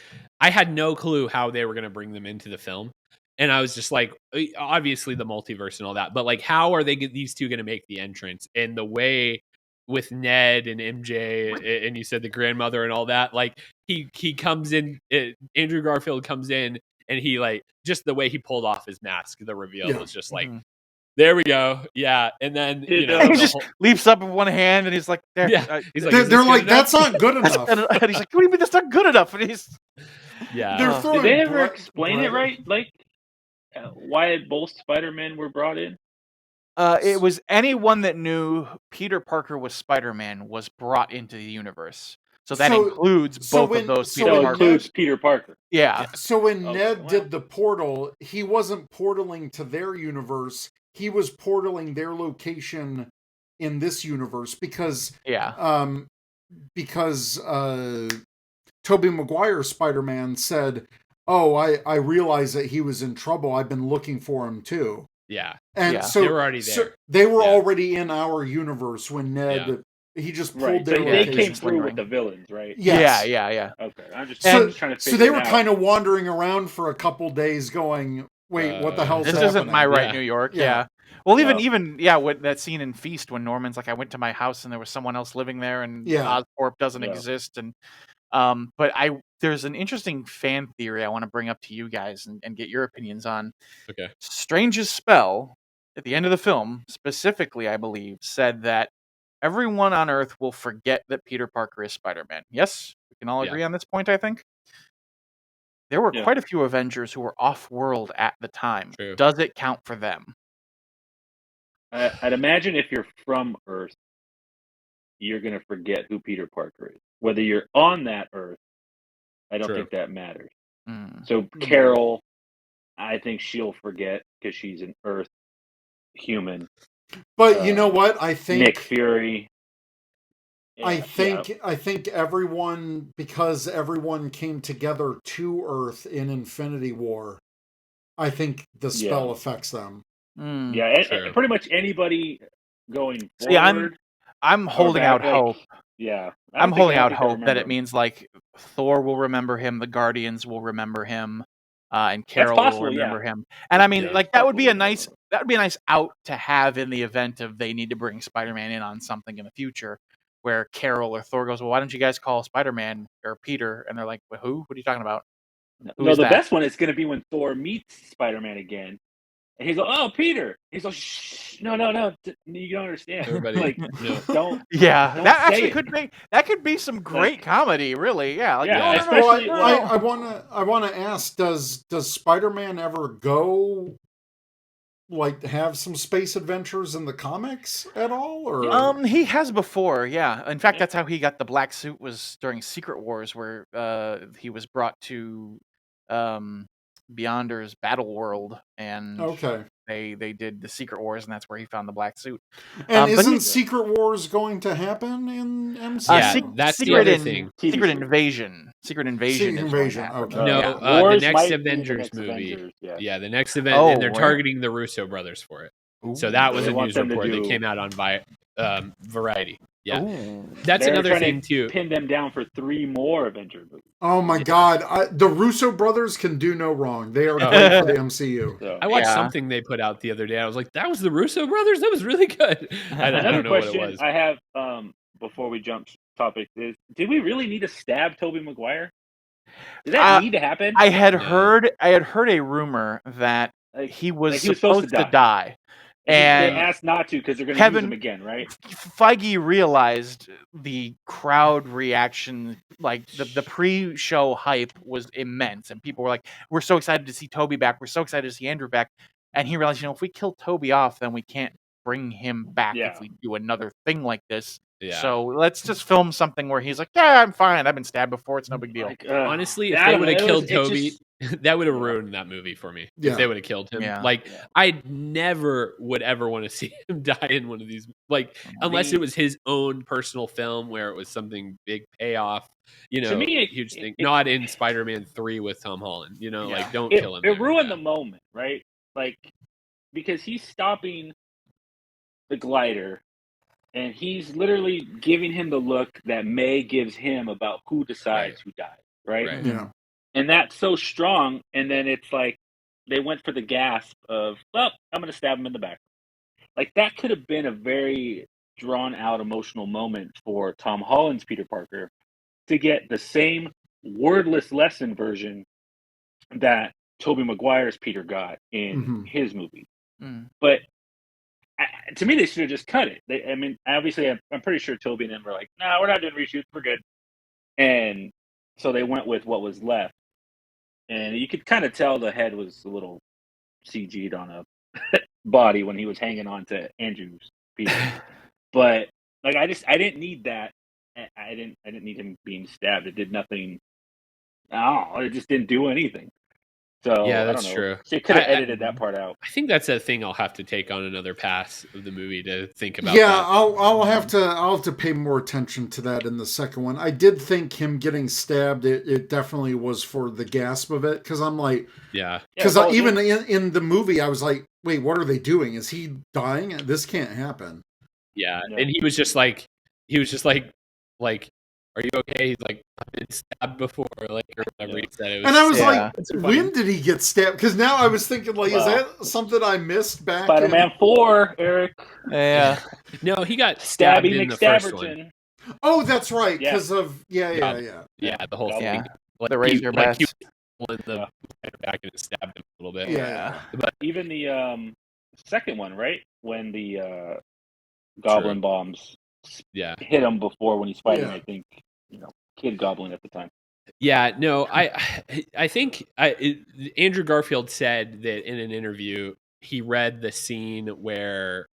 I had no clue how they were going to bring them into the film. And I was just like, obviously the multiverse and all that, but like, how are these two going to make the entrance? And the way with Ned and MJ, and you said the grandmother and all that, like he comes in, Andrew Garfield comes in, and he like, just the way he pulled off his mask, the reveal was just like, there we go. Yeah. And then, he just leaps up with one hand, and he's like, there. Yeah. He's like, they're like, that's not good enough. And he's like, what do you mean that's not good enough? And he's, yeah. Did they ever explain it right? Like, why both Spider-Men were brought in? It was anyone that knew Peter Parker was Spider-Man was brought into the universe. So that includes both of those Peter Parkers. Includes Peter Parker. Yeah. So when Ned did the portal, he wasn't portaling to their universe. He was portaling their location in this universe because Tobey Maguire's Spider-Man said, "Oh, I realized that he was in trouble. I've been looking for him too." Yeah. And so they were already there. So they were already in our universe when Ned he just pulled their they location. came through with the villains, right? Yes. Yeah. Okay. I'm just trying to figure So they were it out. kind of wandering around for a couple days going, wait, what the hell's this happening? isn't my right New York. Yeah. Well, even with that scene in Feast when Norman's like, I went to my house and there was someone else living there, and Oscorp doesn't exist, and but there's an interesting fan theory I want to bring up to you guys and get your opinions on. Okay. Strange's spell at the end of the film, specifically, I believe, said that everyone on Earth will forget that Peter Parker is Spider-Man. Yes? We can all agree on this point, I think? there were Yeah. quite a few Avengers who were off-world at the time. True. Does it count for them? I'd imagine if you're from Earth, you're going to forget who Peter Parker is. Whether you're on that Earth, I don't True. think that matters. Mm. So Carol, I think she'll forget because she's an Earth human. But you know what? I think Nick Fury. I think everyone, because everyone came together to Earth in Infinity War, I think the spell affects them. Mm. Yeah, and pretty much anybody going forward. See, I'm holding out hope. Yeah, I'm holding out hope that it means like Thor will remember him, the Guardians will remember him, and Carol will remember him. And I mean, like that would be a nice out to have in the event of they need to bring Spider-Man in on something in the future, where Carol or Thor goes, well, why don't you guys call Spider-Man or Peter? And they're like, well, who? What are you talking about? No, the best one is going to be when Thor meets Spider-Man again. And he's like, oh, Peter. He's like, shh, no, you don't understand. Everybody, like, don't. Yeah, don't that say actually could be some great comedy, really. Yeah, like, yeah, especially. I wanna ask, does Spider-Man ever go like have some space adventures in the comics at all? Or he has before, yeah. In fact, that's how he got the black suit, was during Secret Wars, where he was brought to Beyonder's battle world, and they did the Secret Wars, and that's where he found the black suit. And isn't Secret Wars going to happen in MCU? That's the other thing. Secret Invasion. Secret Invasion. Okay. No, the next Avengers movie. Yeah, the next event, and they're targeting the Russo brothers for it. Ooh, so that was a news report that came out on Variety. Yeah, that's another thing too. Pin them down for 3 more Avengers movies. Oh my God, the Russo brothers can do no wrong. They are great for the MCU. So, I watched something they put out the other day. I was like, that was the Russo brothers. That was really good. I don't know what it was. I have before we jump topic is: did we really need to stab Tobey Maguire? Did that need to happen? I had heard a rumor that he was supposed to die. And they asked not to because they're going to use him again, right? Feige realized the crowd reaction, like the pre-show hype was immense, and people were like, "We're so excited to see Toby back. We're so excited to see Andrew back." And he realized, if we kill Toby off, then we can't bring him back if we do another thing like this. Yeah. So let's just film something where he's like, "Yeah, I'm fine. I've been stabbed before. It's no big deal." Honestly, if they would have killed Toby, that would have ruined that movie for me. Yeah. If they would have killed him. Yeah. Like, I never would ever want to see him die in one of these. Like, unless it was his own personal film where it was something big payoff. To me, huge thing. Not in Spider-Man 3 with Tom Holland. Like, don't kill him. It ruined the moment, right? Like, because he's stopping the glider. And he's literally giving him the look that May gives him about who decides who dies, right? Yeah. And that's so strong. And then it's like they went for the gasp of, well, I'm going to stab him in the back. Like, that could have been a very drawn-out emotional moment for Tom Holland's Peter Parker to get the same wordless lesson version that Tobey Maguire's Peter got in his movie. Mm. But to me, they should have just cut it. Obviously, I'm pretty sure Toby and them were like, "No, we're not doing reshoots. We're good." And so they went with what was left, and you could kind of tell the head was a little CG'd on a body when he was hanging on to Andrew's piece. But like, I didn't need that. I didn't need him being stabbed. It did nothing. It just didn't do anything. So, yeah, that's true. So you could have edited that part out. I think that's a thing I'll have to take on another pass of the movie to think about. Yeah, that. I'll have to pay more attention to that in the second one. I did think him getting stabbed. It definitely was for the gasp of it, because I'm like, because even in the movie I was like, wait, what are they doing? Is he dying? This can't happen. Yeah, and he was just like, are you okay? He's like, I've been stabbed before, like, or whatever he said. And I was like, when did he get stabbed? Because now I was thinking, like, is that something I missed back Spider-Man 4, Eric. Yeah. No, he got stabbed in the first one. Oh, that's right, because of, Yeah, the whole thing. Yeah. Like, the razor bats. He went the back and stabbed him a little bit. Yeah. But even the second one, right? When the goblin bombs hit him before when he's fighting, I think, Kid Goblin at the time. Yeah, no, I think Andrew Garfield said that in an interview he read the scene where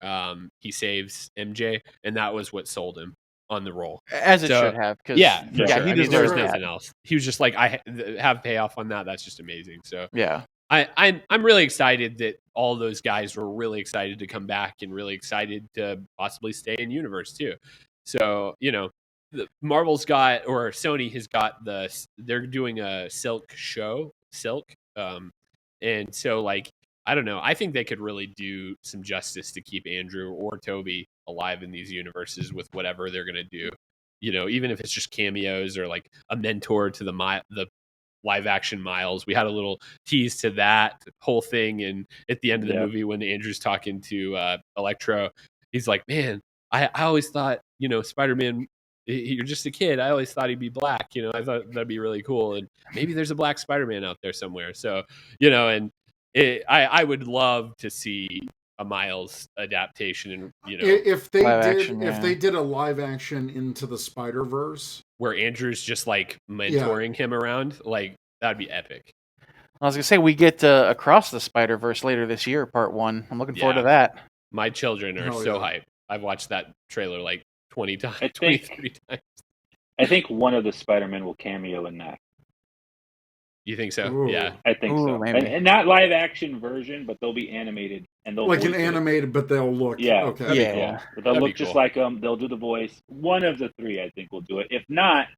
he saves MJ, and that was what sold him on the role. As it So should have, because yeah, for yeah, sure. he I mean, there was deserved nothing that. else. He was just like, I have payoff on that. That's just amazing. So Yeah, I'm really excited that all those guys were really excited to come back and really excited to possibly stay in universe too. So Marvel's got, or Sony has got, they're doing a Silk show, and so like I don't know. I think they could really do some justice to keep Andrew or Toby alive in these universes with whatever they're gonna do. Even if it's just cameos or like a mentor to the live action Miles. We had a little tease to that whole thing, and at the end of the movie, when Andrew's talking to Electro, he's like, "Man, I always thought Spider-Man. You're just a kid. I always thought he'd be black. I thought that'd be really cool, and maybe there's a black Spider-Man out there somewhere. So and I would love to see a Miles adaptation, and if they live did action, if yeah. they did a live action Into the Spider-Verse, where Andrew's just like mentoring him around, like that'd be epic. I was gonna say we get Across the Spider-Verse later this year, Part 1. I'm looking forward to that. My children are Hell so yeah. hyped. I've watched that trailer like 20 times, I think- 23 times. I think one of the Spider-Men will cameo in that. You think so? Ooh. Yeah. I think Ooh, so. maybe. And not live action version, but they'll be animated and they'll like an voice it. animated, but they'll look Yeah. okay. That'd be Yeah. cool. But they'll That'd look be just cool. like them. They'll do the voice. One of the three, I think, will do it. If not,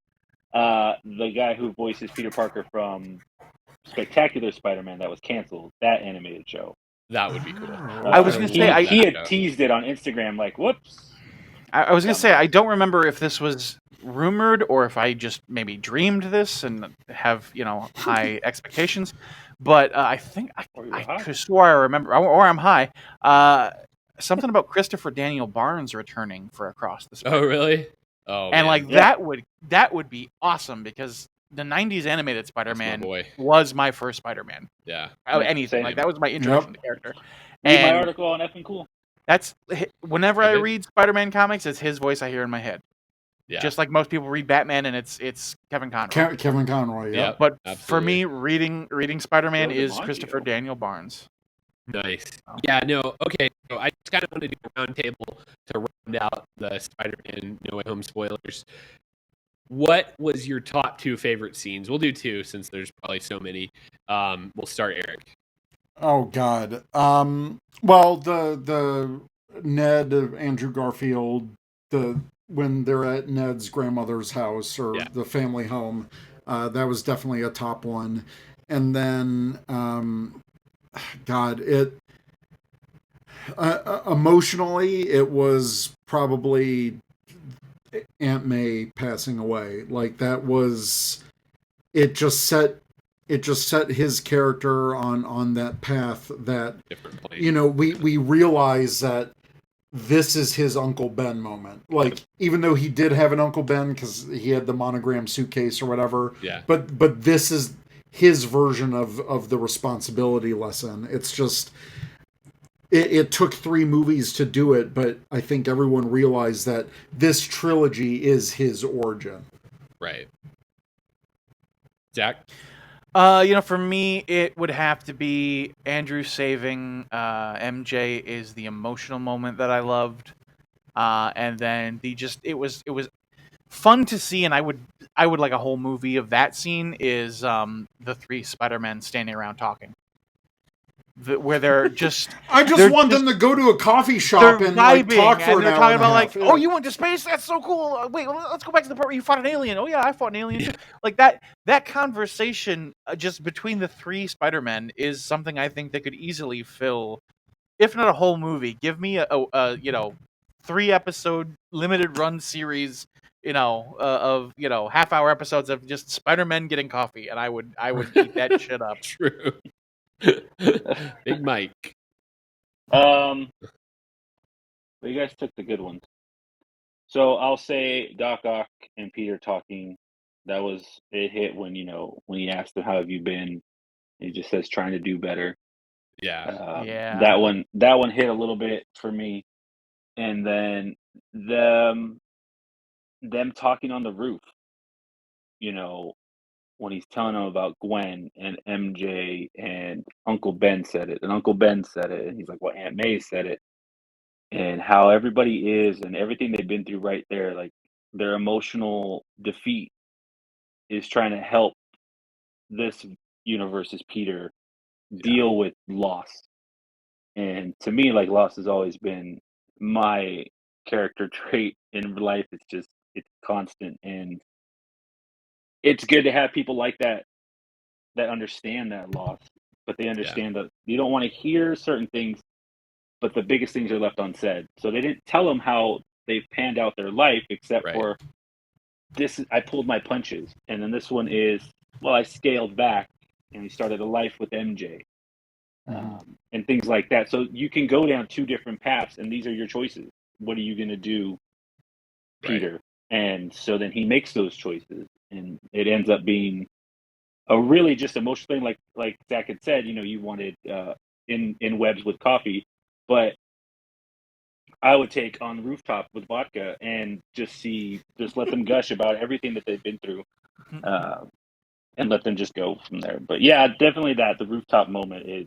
the guy who voices Peter Parker from Spectacular Spider-Man that was canceled, that animated show. That would be cool. I was gonna he, say, he had teased it on Instagram, like, whoops. I was gonna say I don't remember if this was rumored or if I just maybe dreamed this and have high expectations, but I think Or you're I high. could have swore I remember, or I'm high. Something about Christopher Daniel Barnes returning for Across the Spider. Oh, really? Oh, And man. like Yeah. that would be awesome because the '90s animated That's my Spider-Man boy. was my first Spider-Man. Yeah. Anything Same. like that was my introduction to the character. Read my And article on EFNcool. that's whenever I Okay. read Spider-Man comics, it's his voice I hear in my head. Yeah. Just like most people read Batman, and it's Kevin Conroy. Kevin Conroy. Yeah. Yep. But for Absolutely. me, reading Spider-Man Joe is DiMaggio. Christopher Daniel Barnes. Nice. Yeah, no, okay. So I just kind of want to do a round table to round out the Spider-Man No Way Home spoilers. What was your top 2 favorite scenes? We'll do 2 since there's probably so many. We'll start, Eric. Oh God. Well, the Ned, Andrew Garfield, when they're at Ned's grandmother's house or the family home, that was definitely a top one. And then, God, emotionally, it was probably Aunt May passing away. Like that was, it just set his character on that path that Different plane. we realize that this is his Uncle Ben moment. Like even though he did have an Uncle Ben because he had the monogram suitcase or whatever, Yeah. but this is his version of the responsibility lesson. It's just it took 3 movies to do it, but I think everyone realized that this trilogy is his origin. Right. Zach? For me, it would have to be Andrew saving MJ is the emotional moment that I loved, and then it was fun to see, and I would like a whole movie of that scene. Is the 3 Spider-Men standing around talking, where they're just I just want them to go to a coffee shop and like talk for and an they're hour talking and a about half. like, oh, you went to space? That's so cool. Wait, let's go back to the part where you fought an alien. Oh yeah, I fought an alien too. Like that conversation just between the 3 Spider-Men is something I think that could easily fill, if not a whole movie. Give me a 3-episode limited run series, of half-hour episodes of just Spider-Men getting coffee, and I would eat that shit up. True. Big Mike. But you guys took the good ones. So I'll say Doc Ock and Peter talking. It hit when he asked him, how have you been? He just says trying to do better. Yeah. Yeah. That one hit a little bit for me. And then them talking on the roof. when he's telling him about Gwen and MJ and Uncle Ben said it, and Uncle Ben said it, and he's like, well, Aunt May said it, and how everybody is and everything they've been through right there, like their emotional defeat is trying to help this universe's Peter deal with loss. And to me, like, loss has always been my character trait in life. It's constant, and it's good to have people like that understand that loss, but they understand that you don't want to hear certain things, but the biggest things are left unsaid. So they didn't tell them how they've panned out their life, except for this. I pulled my punches, and then this one is, well, I scaled back and we started a life with MJ. And things like that. So you can go down two different paths, and these are your choices. What are you going to do, Peter? And so then he makes those choices, and it ends up being a really just emotional thing. Like Zach had said, you wanted in webs with coffee, but I would take on the rooftop with vodka and just let them gush about everything that they've been through, and let them just go from there. But yeah, definitely the rooftop moment is.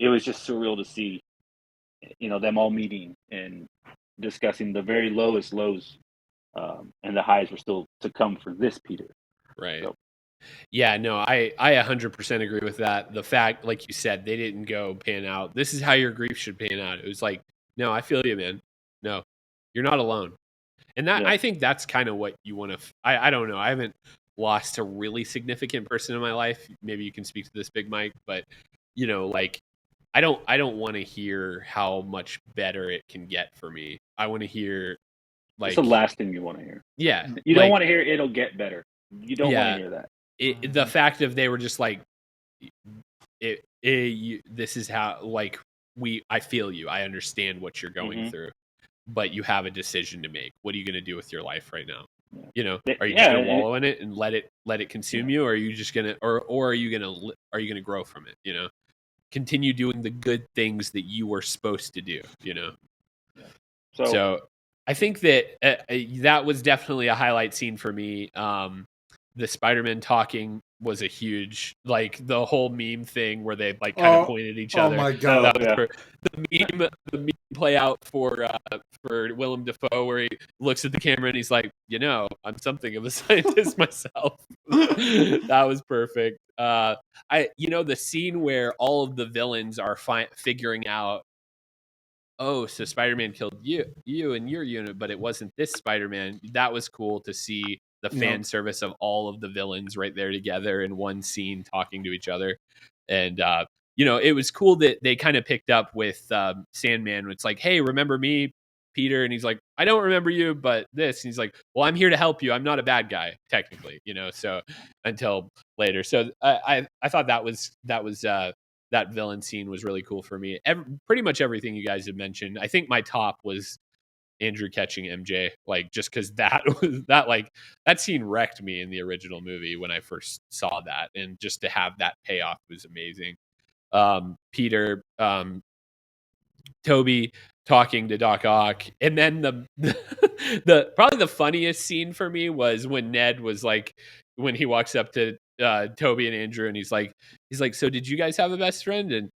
It was just surreal to see, them all meeting and discussing the very lowest lows, and the highs were still to come for this Peter. Right. So. Yeah, no, I 100% agree with that. The fact, like you said, they didn't go pan out. This is how your grief should pan out. It was like, no, I feel you, man. No, you're not alone. And that I think that's kind of what you want to. I don't know. I haven't lost a really significant person in my life. Maybe you can speak to this, Big Mike, but like. I don't want to hear how much better it can get for me. I want to hear it's the last thing you want to hear. Yeah. You don't want to hear it'll get better. You don't want to hear that. The fact of they were just like, this is how, like, I feel you. I understand what you're going through, but you have a decision to make. What are you going to do with your life right now? Are you just going to wallow in it and let it consume you? Or are you just going to, or are you going to grow from it? Continue doing the good things that you were supposed to do, So I think that that was definitely a highlight scene for me. The Spider-Man talking was a huge, like, the whole meme thing where they like kind of pointed at each other. Oh my god! The meme play out for Willem Dafoe, where he looks at the camera and he's like, I'm something of a scientist myself. That was perfect. The scene where all of the villains are figuring out, oh, so Spider-Man killed you and your unit, but it wasn't this Spider-Man. That was cool to see the fan service of all of the villains right there together in one scene talking to each other. And, it was cool that they kind of picked up with Sandman. It's like, hey, remember me, Peter? And he's like, I don't remember you, but this. And he's like, well, I'm here to help you. I'm not a bad guy, technically, so until later. So I thought that villain scene was really cool for me. Pretty much everything you guys have mentioned. I think my top was Andrew catching MJ, like, just because that scene wrecked me in the original movie when I first saw that, and just to have that payoff was amazing. Peter, Toby talking to Doc Ock, and then the probably the funniest scene for me was when Ned was like, when he walks up to Toby and Andrew, and he's like, so did you guys have a best friend? And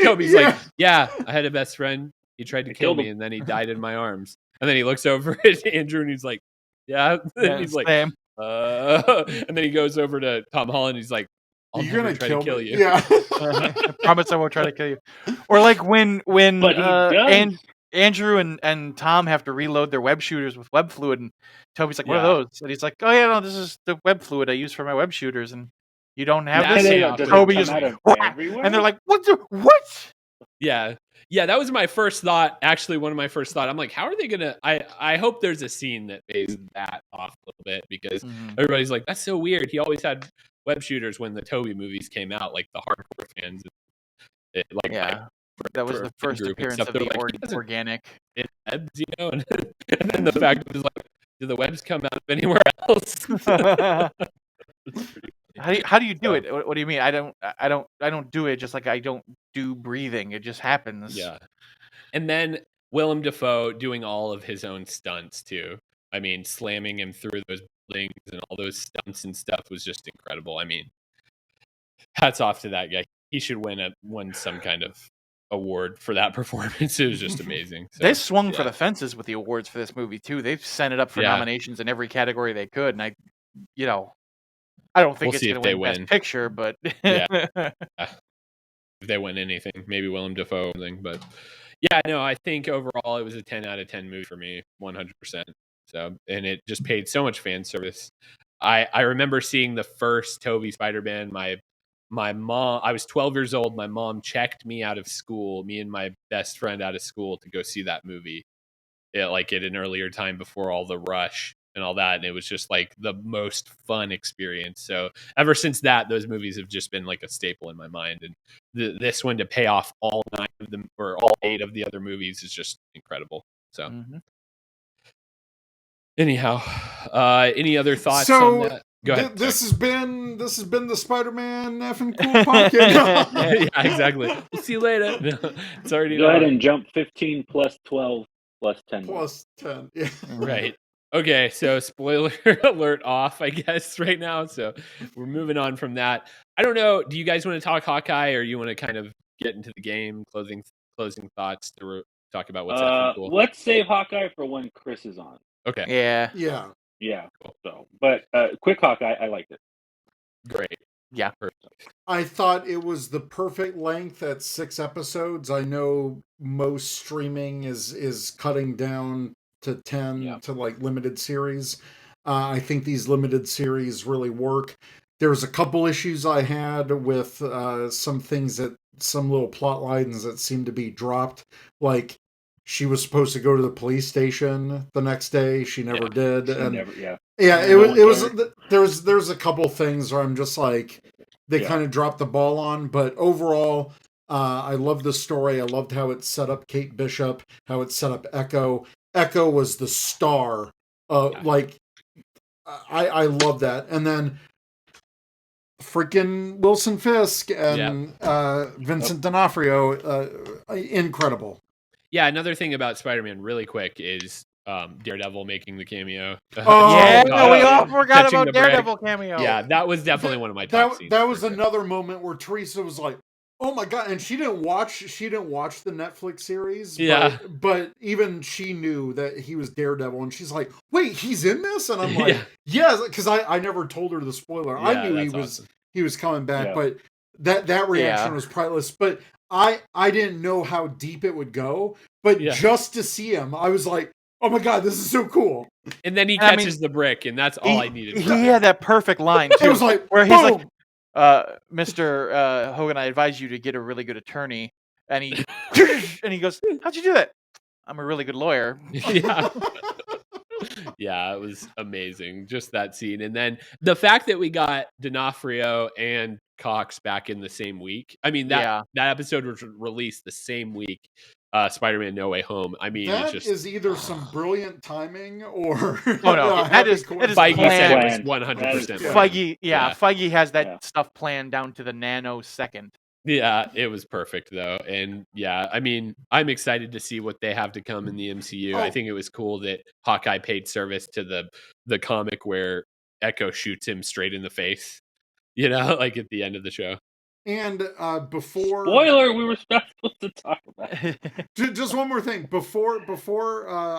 Toby's like, yeah, I had a best friend. He tried to kill me, and then he died in my arms. And then he looks over at Andrew, and he's like, yeah. And he's like, and then he goes over to Tom Holland. And he's like, You're gonna try to kill you. Yeah. I promise I won't try to kill you. Or like when Andrew and Tom have to reload their web shooters with web fluid, and Toby's like, what are those? And he's like, oh yeah, no, this is the web fluid I use for my web shooters, and you don't have this. Toby is and they're like, what? Yeah, that was my first thought. Actually, one of my first thoughts. I'm like, how are they gonna? I hope there's a scene that pays that off a little bit, because everybody's like, that's so weird. He always had web shooters when the Toby movies came out, like the hardcore fans. That was the first appearance of the organic. It webs, and then the fact was like, do the webs come out of anywhere else? How do you do it? What do you mean? I don't do it, just like I don't do breathing. It just happens. Yeah. And then Willem Dafoe doing all of his own stunts too. I mean, slamming him through those buildings and all those stunts and stuff was just incredible. I mean, hats off to that guy. He should win some kind of award for that performance. It was just amazing. So, They swung for the fences with the awards for this movie too. They've sent it up for nominations in every category they could, and I don't think it's going to win Best Picture, but if they win anything, maybe Willem Dafoe thing. But yeah, no, I think overall it was a 10 out of 10 movie for me, 100%. So, and it just paid so much fan service. I remember seeing the first Tobey Spider-Man. My mom, I was 12 years old. My mom checked me out of school, me and my best friend out of school, to go see that movie. Like at an earlier time before all the rush and all that. And it was just like the most fun experience. So ever since that, those movies have just been like a staple in my mind. And this one to pay off all 9 of them or all 8 of the other movies is just incredible. So anyhow, any other thoughts on that? Go ahead. This has been the Spider-Man EFNcool podcast. Yeah, exactly. We'll see you later. No, it's already go ahead and jump 15 plus 12 plus 10 plus 10. Yeah. Right. Okay, so spoiler alert off, I guess, right now. So we're moving on from that. I don't know. Do you guys want to talk Hawkeye, or you want to kind of get into the game? Closing thoughts to talk about what's cool. Let's save Hawkeye for when Chris is on. Okay. Yeah. Cool. So, but quick Hawkeye, I liked it. Great. Yeah. Perfect. I thought it was the perfect length at 6 episodes. I know most streaming is cutting down to 10 to like limited series. I think these limited series really work. There's a couple issues I had with some little plot lines that seem to be dropped. Like, she was supposed to go to the police station the next day. She never did. There's a couple things where I'm just like, they kind of dropped the ball on. But overall, I love the story. I loved how it set up Kate Bishop, how it set up Echo. Echo was the star. I love that. And then freaking Wilson Fisk and Vincent D'Onofrio, incredible. Yeah, another thing about Spider-Man really quick is Daredevil making the cameo. We all forgot about Daredevil cameo. Yeah, that was definitely one of my top scenes. That was another moment where Teresa was like, "Oh my god!" And she didn't watch the Netflix series. Yeah, but even she knew that he was Daredevil, and she's like, "Wait, he's in this?" And I'm like, "Yes," because I never told her the spoiler. I knew he was coming back, but that reaction was priceless. But I didn't know how deep it would go, but just to see him, I was like, "Oh my god, this is so cool!" And then he catches the brick, and that's all I needed. He had that perfect line too. It was like, where boom! He's like, "Mr. Hogan, I advise you to get a really good attorney," and he goes, "How'd you do that?" "I'm a really good lawyer." Yeah, it was amazing, just that scene. And then the fact that we got D'Onofrio and Cox back in the same week. I mean, that episode was released the same week Spider-Man No Way Home. I mean, that it's just is either some brilliant timing or that is Feige said it was 100%. Feige has that stuff planned down to the nanosecond. Yeah, it was perfect though. And I mean, I'm excited to see what they have to come in the MCU. I think it was cool that Hawkeye paid service to the comic where Echo shoots him straight in the face, like at the end of the show. And before spoiler, we were not supposed to talk about it. Just one more thing. Before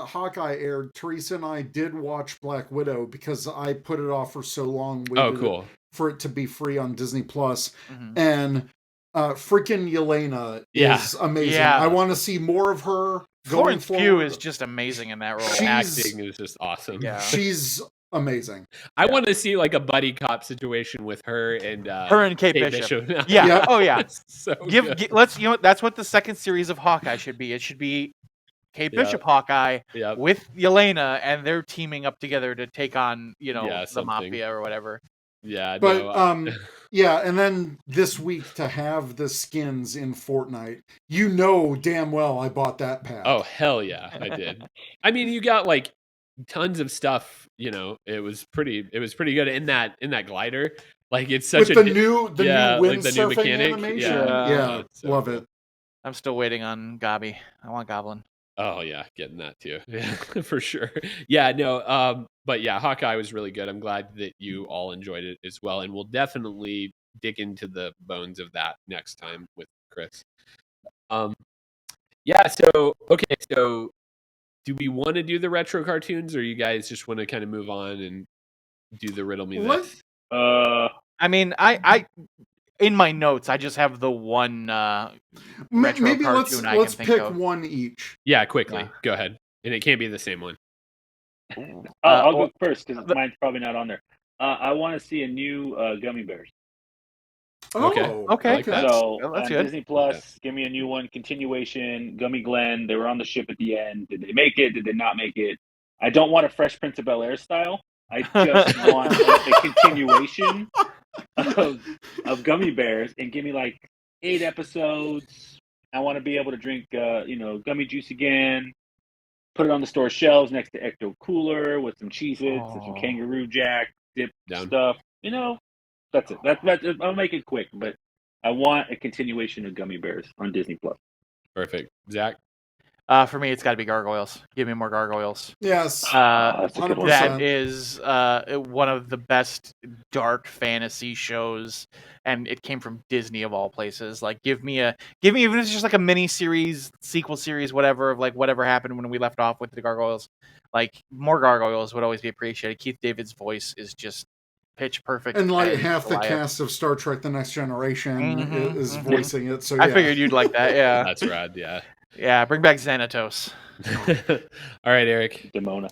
Hawkeye aired, Teresa and I did watch Black Widow because I put it off for so long. Cool. For it to be free on Disney Plus. And freaking Yelena is amazing. Yeah. I want to see more of her. Florence Pugh is just amazing in that role. Acting is just awesome. Yeah. She's amazing. I want to see like a buddy cop situation with her and Kate Bishop. Yeah. Oh yeah. So let's that's what the second series of Hawkeye should be. It should be Kate Bishop Hawkeye with Yelena, and they're teaming up together to take on the mafia or whatever. Yeah, but and then this week to have the skins in Fortnite, damn well I bought that pack. Oh hell yeah, I did. I mean, you got like tons of stuff. It was pretty good in that glider. Like it's such with the new windsurfing mechanic animation. Yeah, so love cool. it. I'm still waiting on Gobby. I want Goblin. Oh yeah, getting that too. Yeah, for sure. Yeah, no. But yeah, Hawkeye was really good. I'm glad that you all enjoyed it as well, and we'll definitely dig into the bones of that next time with Chris. Um, yeah. So okay. So do we want to do the retro cartoons, or you guys just want to kind of move on and do the riddle me Let- this? I mean, I in my notes, I just have the one retro maybe cartoon I let's can think pick of. one each. Yeah, quickly. Yeah. Go ahead, and it can't be the same one. I'll well, go first because mine's probably not on there. I want to see a new Gummy Bears. Okay. Okay. I like that. So Well, that's on good. Disney Plus, give me a new one. Continuation. Gummy Glenn. They were on the ship at the end. Did they make it? Did they not make it? I don't want a Fresh Prince of Bel-Air style. I just want a continuation of Gummy Bears, and give me like 8 episodes. I want to be able to drink, gummy juice again. Put it on the store shelves next to Ecto Cooler with some Cheez-Its and some Oh. Kangaroo Jack dip Down. stuff. That's it. I'll make it quick, but I want a continuation of Gummy Bears on Disney Plus. Perfect. Zach. For me, it's got to be Gargoyles. Give me more Gargoyles. Yes. That's a good one. 100%. That is one of the best dark fantasy shows, and it came from Disney of all places. Like, give me even if it's just like a mini series, sequel series, whatever of like whatever happened when we left off with the Gargoyles. Like, more Gargoyles would always be appreciated. Keith David's voice is just pitch perfect, And like as half the Goliath. cast of Star Trek: The Next Generation is Mhm. voicing it. So I figured you'd like that. Yeah, That's rad. Yeah. yeah. Bring back Xanatos. All right, Eric. Demona.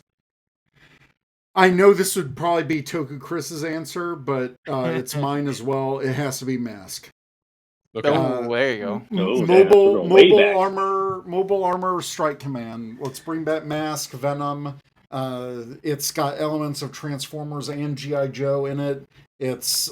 I know this would probably be Toku Chris's answer, but it's mine as well. It has to be Mask. Okay. Oh, there you go. Oh, damn, we're going way back. Mobile armor strike command. Let's bring back Mask, Venom. It's got elements of Transformers and G.I. Joe in it. It's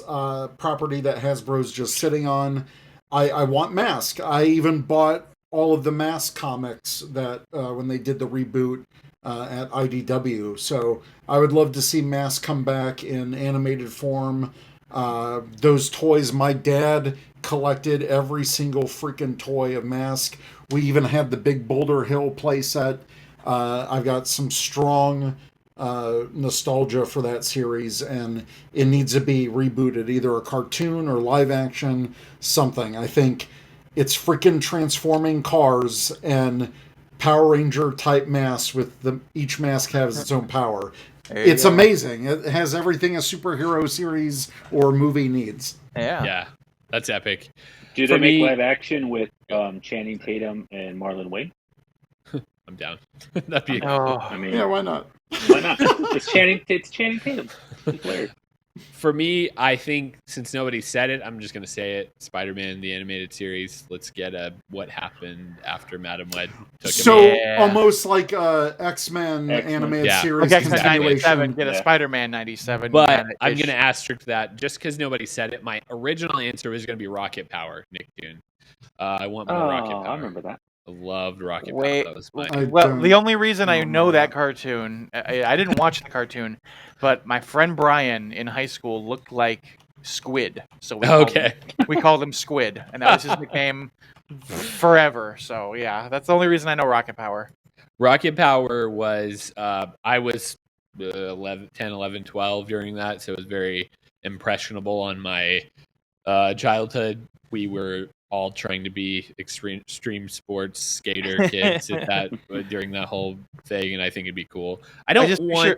property that Hasbro's just sitting on. I want Mask. I even bought all of the Mask comics that when they did the reboot at IDW. So I would love to see Mask come back in animated form. Those toys, my dad collected every single freaking toy of Mask. We even had the big Boulder Hill playset. I've got some strong nostalgia for that series, and it needs to be rebooted, either a cartoon or live action, something. I think it's freaking transforming cars and Power Ranger type masks with each mask has its own power. It's amazing. It has everything a superhero series or movie needs. Yeah. That's epic. Do For they make me- live action with Channing Tatum and Marlon Wayne? I'm down. That'd be Oh, I mean, Yeah, why not? why not? It's Channing Tatum. He's hilarious. For me, I think since nobody said it, I'm just going to say it. Spider-Man, the animated series. Let's get a what happened after Madam Web took him. So Yeah. almost like X-Men. X-Men animated Yeah. series like X-Men continuation. 97, get a Yeah. Spider-Man 97. But kinda I'm ish. going to asterisk that just because nobody said it. My original answer was going to be Rocket Power, Nicktoon. I want more Rocket Power. I remember that. I loved Rocket Wait, Power. That was my I Well, don't the only reason I remember know that that. cartoon, I didn't watch the cartoon, but my friend Brian in high school looked like Squid, so we called him Squid, and that was his nickname forever. So yeah, that's the only reason I know Rocket Power. Rocket Power was I was 10, 11, 12 during that, so it was very impressionable on my childhood. We were all trying to be extreme sports skater kids at that during that whole thing, and I think it'd be cool. I don't want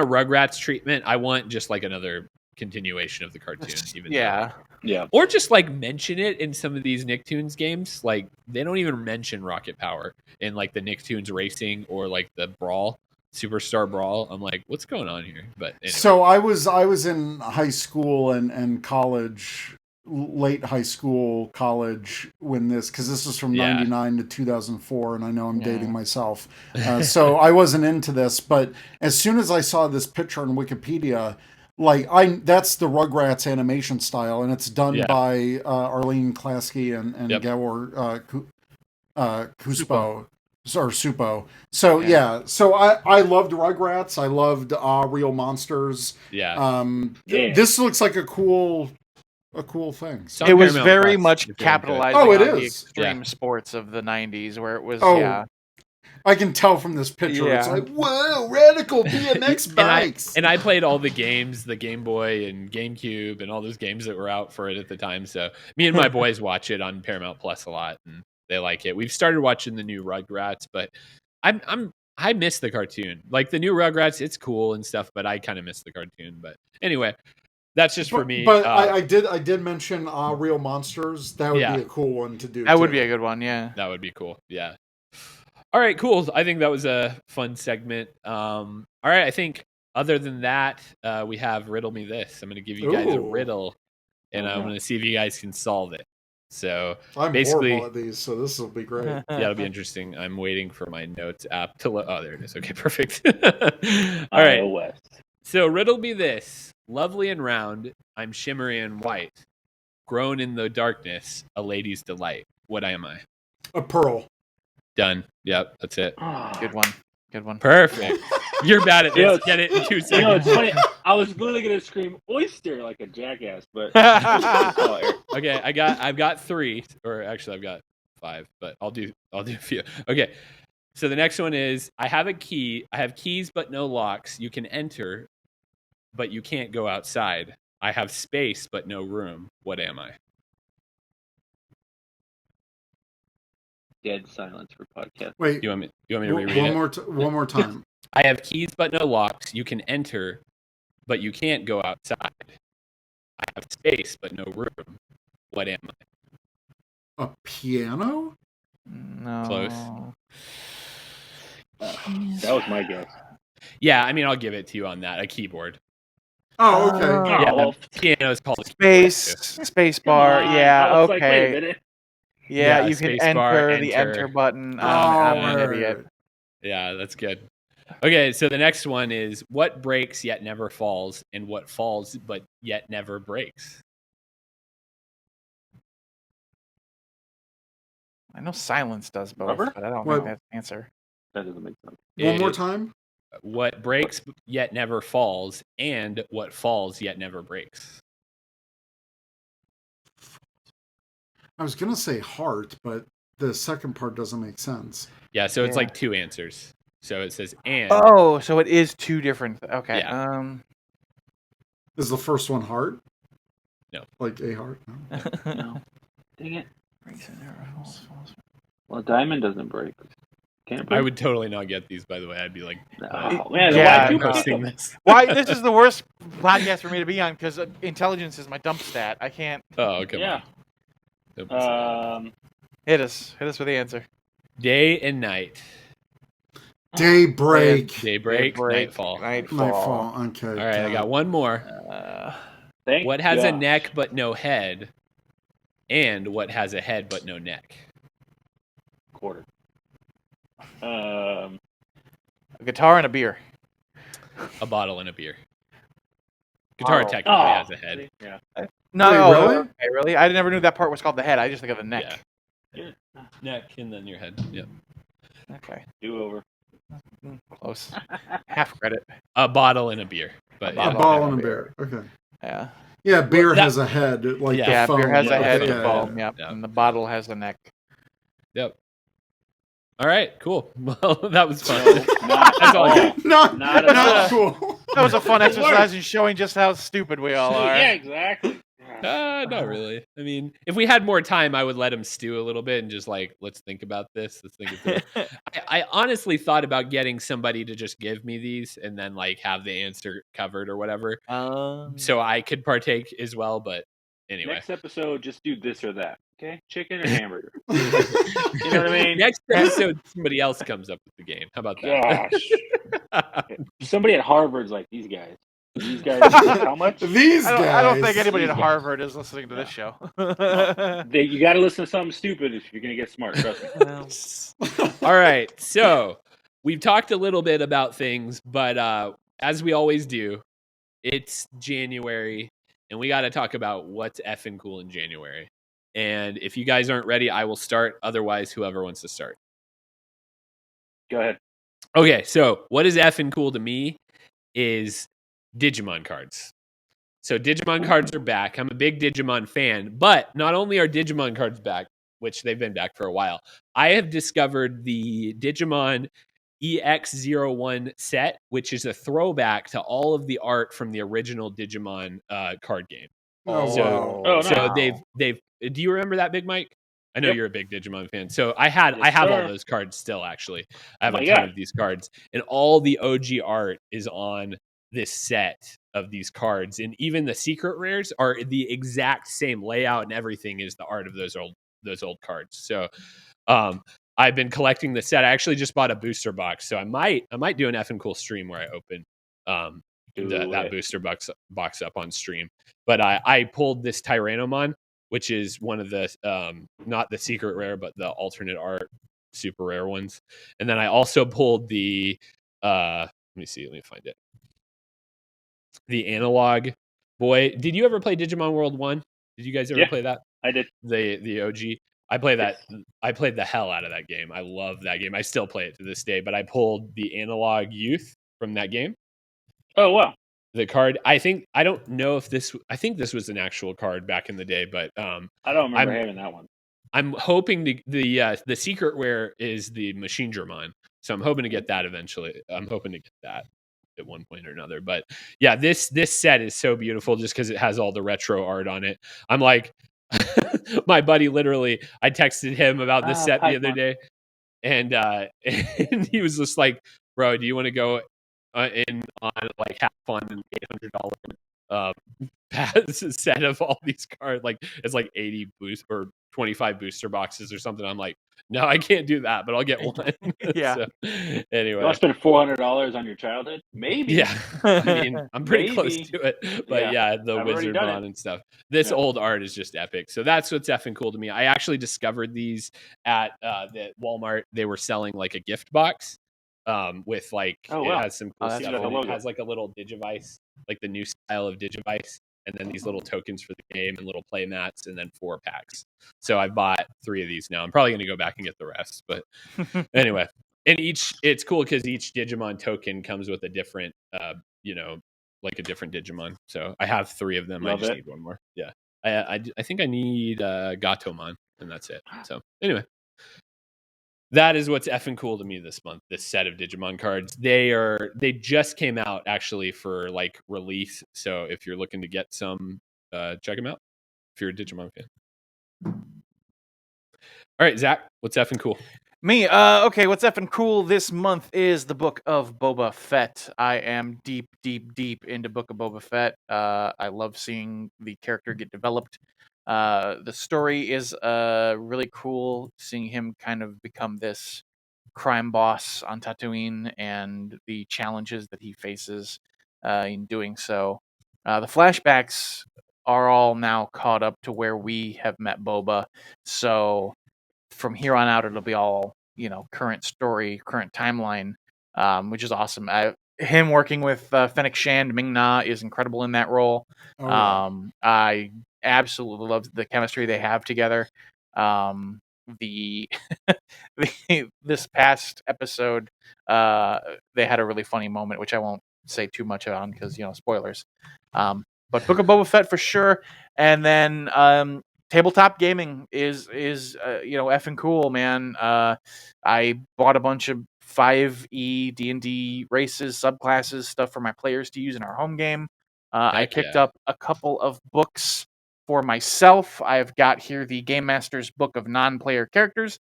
a Rugrats treatment. I want just like another continuation of the cartoon, even Yeah, Yeah. or just like mention it in some of these Nicktoons games. Like they don't even mention Rocket Power in like the Nicktoons Racing or like the Brawl, Superstar Brawl. I'm like, what's going on here? But anyway. So I was in high school and college, late high school, college when because this was from Yeah. 99 to 2004, and I know I'm dating myself. So I wasn't into this, but as soon as I saw this picture on Wikipedia, like that's the Rugrats animation style, and it's done by Arlene Klasky and Gabor Kuspo. Or Supo. So so I loved Rugrats. I loved Real Monsters. Yeah. This looks like a cool thing. It's on it was Paramount very Plus, much if you're into it. capitalizing Oh, it on the is. extreme sports of the '90s, where it was I can tell from this picture. It's Yeah. like, whoa, radical BMX bikes. And I played all the games, the Game Boy and GameCube and all those games that were out for it at the time. So me and my boys watch it on Paramount Plus a lot, and they like it. We've started watching the new Rugrats, but I miss the cartoon. Like the new Rugrats, it's cool and stuff, but I kind of miss the cartoon. But anyway, that's just for me. But I did mention Real Monsters. That would Yeah. be a cool one to do. That would too. be a good one, yeah. That would be cool. Yeah. All right, cool. I think that was a fun segment. All right, I think other than that, we have Riddle Me This. I'm going to give you guys a Ooh. riddle, and I'm going to see if you guys can solve it. So I'm basically, horrible at these, so this will be great. yeah, it'll be interesting. I'm waiting for my notes app to oh, there it is. Okay, perfect. All right. iOS. So riddle me this. Lovely and round, I'm shimmery and white. Grown in the darkness, a lady's delight. What am I? A pearl. Done. Yep, that's it. Good one. Good one. Perfect. You're bad at You know, this. Get it in 2 You know, seconds. it's funny. I was literally gonna scream oyster like a jackass, but Okay, I've got 3, or actually I've got 5, but I'll do a few. Okay. So the next one is I have keys but no locks. You can enter, but you can't go outside. I have space but no room. What am I? dead silence for podcast. Wait, You want me to reread it? one more time. I have keys but no locks. You can enter, but you can't go outside. I have space but no room. What am I? A piano? No. Close. That was my guess. Yeah, I mean I'll give it to you on that. A keyboard. Oh, okay. Yeah, well, piano is called a keyboard, Space come bar. on. Yeah, I was like, wait a okay. minute. Yeah, Yeah, you can space bar, enter the enter. enter button. Oh, I'm an word. idiot. Yeah, that's good. Okay, so the next one is what breaks yet never falls, and what falls but yet never breaks. I know silence does both, Rubber? but I don't What? think that's the answer. That doesn't make sense. One more It- time. What breaks yet never falls, and what falls yet never breaks. I was gonna say heart, but the second part doesn't make sense. Yeah, so it's Yeah. like 2 answers. So it says and. Oh, so it is 2 different. Okay. Yeah. Is the first one heart? No. Like a heart? No. No. Dang it. Breaks and never falls. Well, diamond doesn't break. Can't break. I would totally not get these, by the way. I'd be like, Oh, man, Yeah, why'd you no. pick posting them? this. Why? This is the worst podcast for me to be on because intelligence is my dump stat. I can't. Oh, come Yeah. on. Hit us with the answer. Day and night. Daybreak. Daybreak, Break, nightfall. Nightfall. Okay. All right, I got one more. Thank What has a God. neck but no head? And what has a head but no neck? Quarter. A guitar and a beer. A bottle and a beer. Guitar Bottle. technically Oh. has a head. Yeah. No, Wait, really? Okay, really? I never knew that part was called the head. I just think of the neck. Yeah. Neck and then your head. Yep. Okay, Do over. close. Half credit. A bottle and a beer. But A yeah. ball and a bear. Okay. Yeah. Yeah, beer Well, that- has a head, like Yeah, the Yeah, foam. beer has a head Okay. and foam. Yep. Yeah. And the bottle has a neck. Yep. All right, cool. Well, that was fun. Not That's all I at got. Not, Not at not all. cool. That was a fun It exercise in showing just how stupid we all are. Yeah, exactly. Not really. I mean, if we had more time, I would let him stew a little bit and just like, let's think about this. Let's think it through. I honestly thought about getting somebody to just give me these and then like have the answer covered or whatever, so I could partake as well. But anyway, Next episode, just do this or that. Okay, chicken or hamburger. You know what I mean? next episode, somebody else comes up with the game. How about that? Gosh, somebody at Harvard's like these guys. These guys, how much? These guys. I don't think anybody at These guys. Harvard is listening to this show. You got to listen to something stupid if you're gonna get smart. Trust me. All right, so we've talked a little bit about things, but as we always do, it's January, and we got to talk about what's effing cool in January. And if you guys aren't ready, I will start. Otherwise, whoever wants to start. Go ahead. Okay, so what is effing cool to me is Digimon cards. So Digimon cards are back. I'm a big Digimon fan, but not only are Digimon cards back, which they've been back for a while. I have discovered the Digimon EX01 set, which is a throwback to all of the art from the original Digimon card game. Oh, So, wow. Oh, so nice. they've. Do you remember that, Big Mike? I know Yep. you're a big Digimon fan. So I have Yes, all sir. those cards still. Actually, I have Oh a my ton God. of these cards, and all the OG art is on this set of these cards, and even the secret rares are the exact same layout and everything is the art of those old cards. So, I've been collecting the set. I actually just bought a booster box, so I might do an EFNcool stream where I open that booster box up on stream. But I pulled this Tyrannomon, which is one of the not the secret rare, but the alternate art super rare ones. And then I also pulled the let me find it. The analog boy. Did you ever play Digimon World 1? Did you guys ever play that? I did. The OG. I play that. I played the hell out of that game. I love that game. I still play it to this day, but I pulled the analog youth from that game. Oh, wow. The card, I think this was an actual card back in the day, but I don't remember having that one. I'm hoping the secret rare is the Machine German, so I'm hoping to get that eventually. I'm hoping to get that at one point or another. But yeah, this set is so beautiful just because it has all the retro art on it. I'm like, my buddy literally, I texted him about this set the other day, and and he was just like, "Bro, do you want to go in on like have fun and $800 pass set of all these cards? Like it's like 80 boost or 25 booster boxes or something." I'm like, no, I can't do that, but I'll get one. Yeah. So, You anyway, want to spend $400 on your childhood? Maybe. yeah. I mean, I'm pretty close Maybe. to it, but yeah, the I've already Wizard done it. Bond and stuff. This Yeah. old art is just epic. So that's what's effing cool to me. I actually discovered these at the Walmart. They were selling like a gift box with like Oh, wow. it has some cool Oh, that's stuff. got the In it. It logo. has like a little Digivice, like the new style of Digivice, and then these little tokens for the game and little play mats, and then 4 packs. So I bought 3 of these now. I'm probably going to go back and get the rest, but anyway. And it's cool because each Digimon token comes with a different, like a different Digimon. So I have 3 of them. Love I just it. need one more. Yeah, I think I need Gatomon, and that's it. So anyway, that is what's effing cool to me this month. This set of Digimon cards. They just came out actually for like release. So if you're looking to get some, check them out. If you're a Digimon fan. All right, Zach, what's effing cool? Me, okay, what's effing cool this month is the Book of Boba Fett. I am deep into Book of Boba Fett. I love seeing the character get developed. The story is really cool, seeing him kind of become this crime boss on Tatooine and the challenges that he faces in doing so. The flashbacks are all now caught up to where we have met Boba, so from here on out, it'll be all, current story, current timeline, which is awesome. Him working with Fennec Shand, Ming-Na is incredible in that role. Oh, yeah. I absolutely love the chemistry they have together. The this past episode, they had a really funny moment, which I won't say too much on because spoilers. But Book of Boba Fett for sure, and then tabletop gaming is effing cool, man. I bought a bunch of 5e D&D races, subclasses, stuff for my players to use in our home game. I picked up a couple of books for myself. I've got here the Game Master's Book of Non-Player Characters,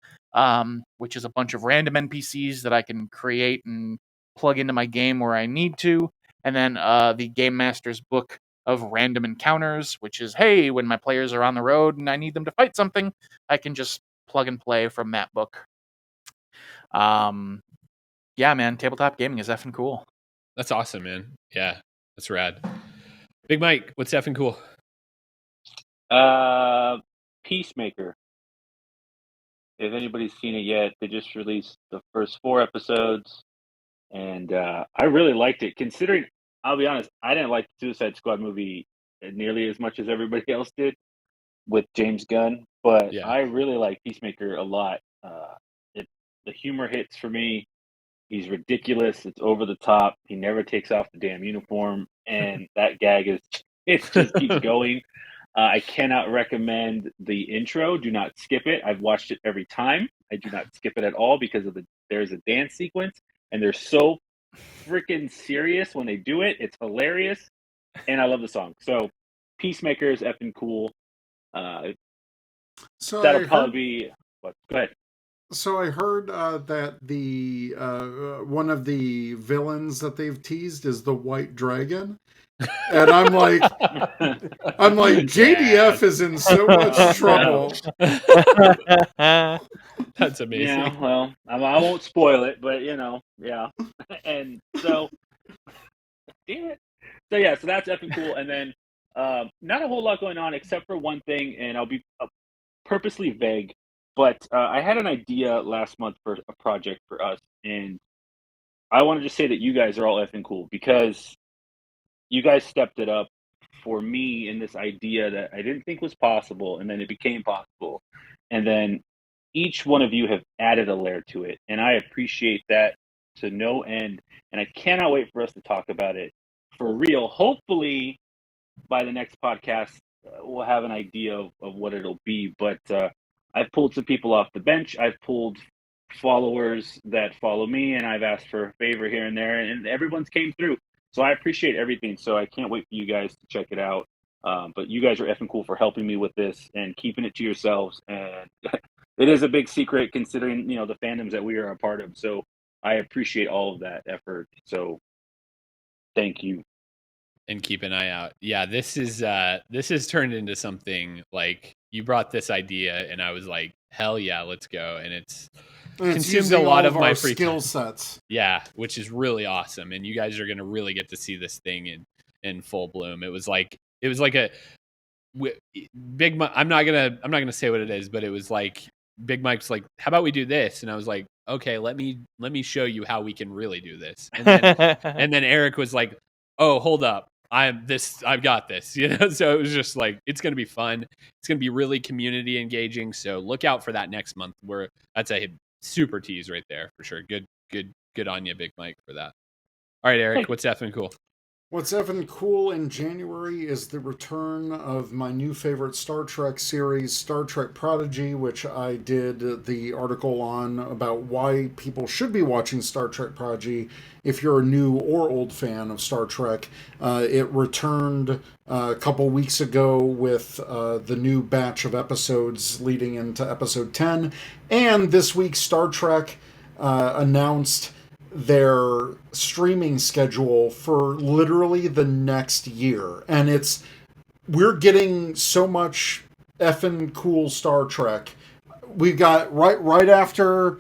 which is a bunch of random NPCs that I can create and plug into my game where I need to. And then the Game Master's Book of Random Encounters, which is, hey, when my players are on the road and I need them to fight something, I can just plug and play from that book. Yeah, man, tabletop gaming is effing cool. That's awesome, man. Yeah, that's rad. Big Mike, what's effing cool? Peacemaker. If anybody's seen it yet, they just released the first 4 episodes, and I really liked it. Considering, I'll be honest, I didn't like the Suicide Squad movie nearly as much as everybody else did with James Gunn, but Yeah. I really like Peacemaker a lot. The humor hits for me. He's ridiculous. It's over the top. He never takes off the damn uniform, and that gag it just keeps going. I cannot recommend the intro. Do not skip it. I've watched it every time. I do not skip it at all because there's a dance sequence, and they're so freaking serious when they do it. It's hilarious, and I love the song. So, Peacemaker is effing cool. So That'll probably be what? Go ahead. So I heard that the one of the villains that they've teased is the White Dragon, and I'm like, JDF is in so much trouble. That's amazing. Yeah, well, I won't spoil it, but yeah. And so, damn it. So yeah, so that's effing cool. And then, not a whole lot going on except for one thing, and I'll be purposely vague. But I had an idea last month for a project for us, and I wanted to say that you guys are all effing cool because you guys stepped it up for me in this idea that I didn't think was possible, and then it became possible. And then each one of you have added a layer to it, and I appreciate that to no end. And I cannot wait for us to talk about it for real. Hopefully, by the next podcast, we'll have an idea of what it'll be. But I've pulled some people off the bench. I've pulled followers that follow me, and I've asked for a favor here and there, and everyone's came through. So I appreciate everything. So I can't wait for you guys to check it out. But you guys are effing cool for helping me with this and keeping it to yourselves. And it is a big secret considering, the fandoms that we are a part of. So I appreciate all of that effort. So thank you. And keep an eye out. Yeah, this has turned into something like you brought this idea and I was like, hell yeah, let's go. And it's consumed a lot of my free skill time. Sets. Yeah, which is really awesome. And you guys are going to really get to see this thing in full bloom. It was like a Big Mike. I'm not gonna say what it is, but it was like Big Mike's like, how about we do this? And I was like, okay, let me show you how we can really do this. And then Eric was like, oh, hold up. I've got this, so it was just like, it's going to be fun. It's going to be really community engaging. So look out for that next month that's a super tease right there for sure. Good on you, Big Mike, for that. All right, Eric, what's effing cool? What's effing cool in January is the return of my new favorite Star Trek series, Star Trek Prodigy, which I did the article on about why people should be watching Star Trek Prodigy if you're a new or old fan of Star Trek. It returned a couple weeks ago with the new batch of episodes leading into episode 10. And this week, Star Trek announced their streaming schedule for literally the next year, and we're getting so much effing cool Star Trek. We've got right after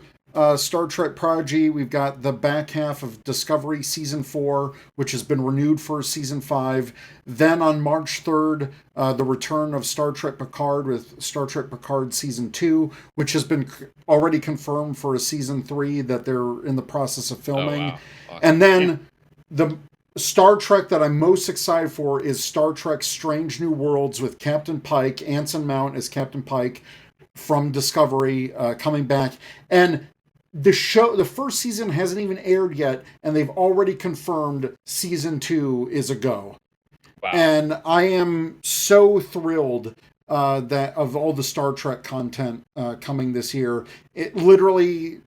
Star Trek Prodigy, we've got the back half of Discovery Season 4, which has been renewed for Season 5. Then on March 3rd, the return of Star Trek Picard with Star Trek Picard Season 2, which has been already confirmed for a Season 3 that they're in the process of filming. Oh, wow. Awesome. And then the Star Trek that I'm most excited for is Star Trek Strange New Worlds with Captain Pike, Anson Mount as Captain Pike from Discovery, coming back. And the first season hasn't even aired yet, and they've already confirmed Season 2 is a go. Wow. And I am so thrilled that of all the Star Trek content coming this year. It literally,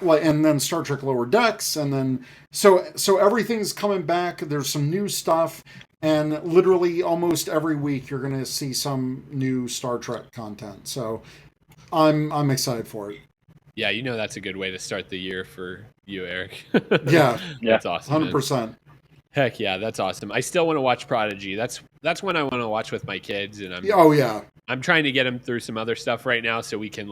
and then Star Trek Lower Decks, and then so everything's coming back. There's some new stuff, and literally almost every week you're going to see some new Star Trek content. So I'm excited for it. Yeah, that's a good way to start the year for you, Eric. Yeah, that's awesome. 100%. Heck yeah, that's awesome. I still want to watch Prodigy. That's when I want to watch with my kids, and I'm trying to get them through some other stuff right now so we can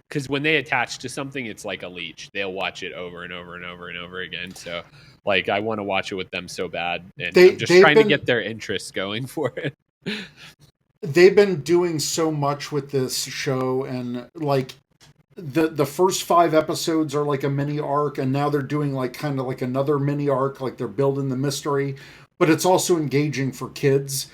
because when they attach to something, it's like a leech. They'll watch it over and over and over and over again. So I want to watch it with them so bad, and I'm just trying to get their interest going for it. They've been doing so much with this show, and the first 5 episodes are like a mini arc, and now they're doing kind of like another mini arc, like they're building the mystery, but it's also engaging for kids.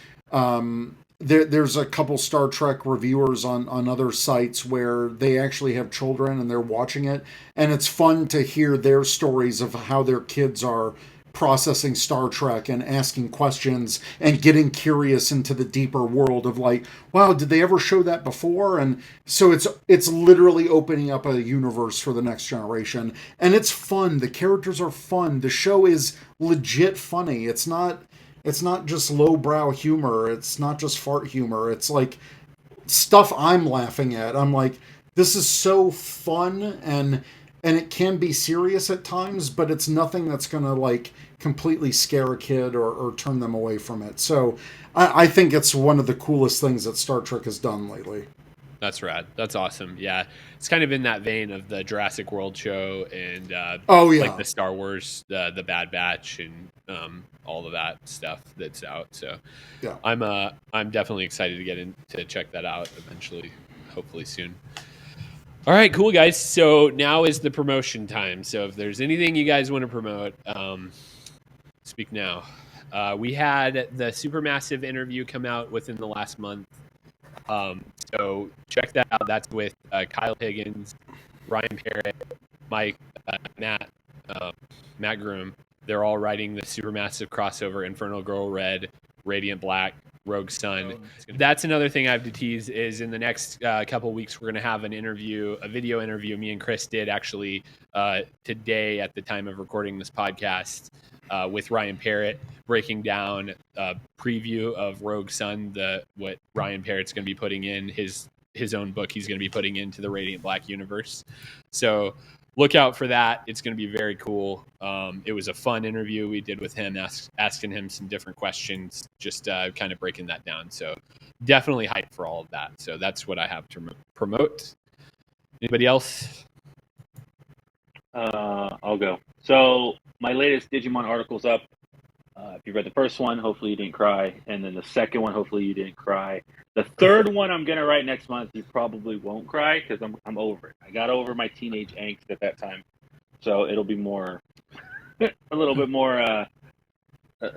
There's a couple Star Trek reviewers on other sites where they actually have children and they're watching it, and it's fun to hear their stories of how their kids are processing Star Trek and asking questions and getting curious into the deeper world of like, wow, did they ever show that before? And so it's literally opening up a universe for the next generation. And it's fun. The characters are fun. The show is legit funny. It's not just lowbrow humor. It's not just fart humor. It's like stuff I'm laughing at. I'm like, this is so fun, and it can be serious at times, but it's nothing that's gonna like completely scare a kid or turn them away from it. So I think it's one of the coolest things that Star Trek has done lately. That's rad. That's awesome. Yeah, it's kind of in that vein of the Jurassic World show and like the Star Wars, the Bad Batch, and all of that stuff that's out. So yeah, I'm definitely excited to get in to check that out eventually, hopefully soon. All right, cool guys. So now is the promotion time. So if there's anything you guys want to promote, speak now. We had the Supermassive interview come out within the last month. So check that out. That's with Kyle Higgins, Ryan Parrott, Mike, Matt Groom. They're all writing the Supermassive crossover Infernal Girl Red, Radiant Black, Rogue Sun. That's another thing I have to tease is in the next couple of weeks, we're going to have a video interview me and Chris did actually today at the time of recording this podcast with Ryan Parrott, breaking down a preview of Rogue Sun, what Ryan Parrott's going to be putting in his own book he's going to be putting into the Radiant Black universe. So look out for that. It's going to be very cool. It was a fun interview we did with him, asking him some different questions, just kind of breaking that down. So definitely hyped for all of that. So that's what I have to promote. Anybody else? I'll go. So my latest Digimon article's up. If you read the first one, hopefully you didn't cry. And then the second one, hopefully you didn't cry. The third one I'm going to write next month, you probably won't cry because I'm over it. I got over my teenage angst at that time. So it'll be more, a little bit more,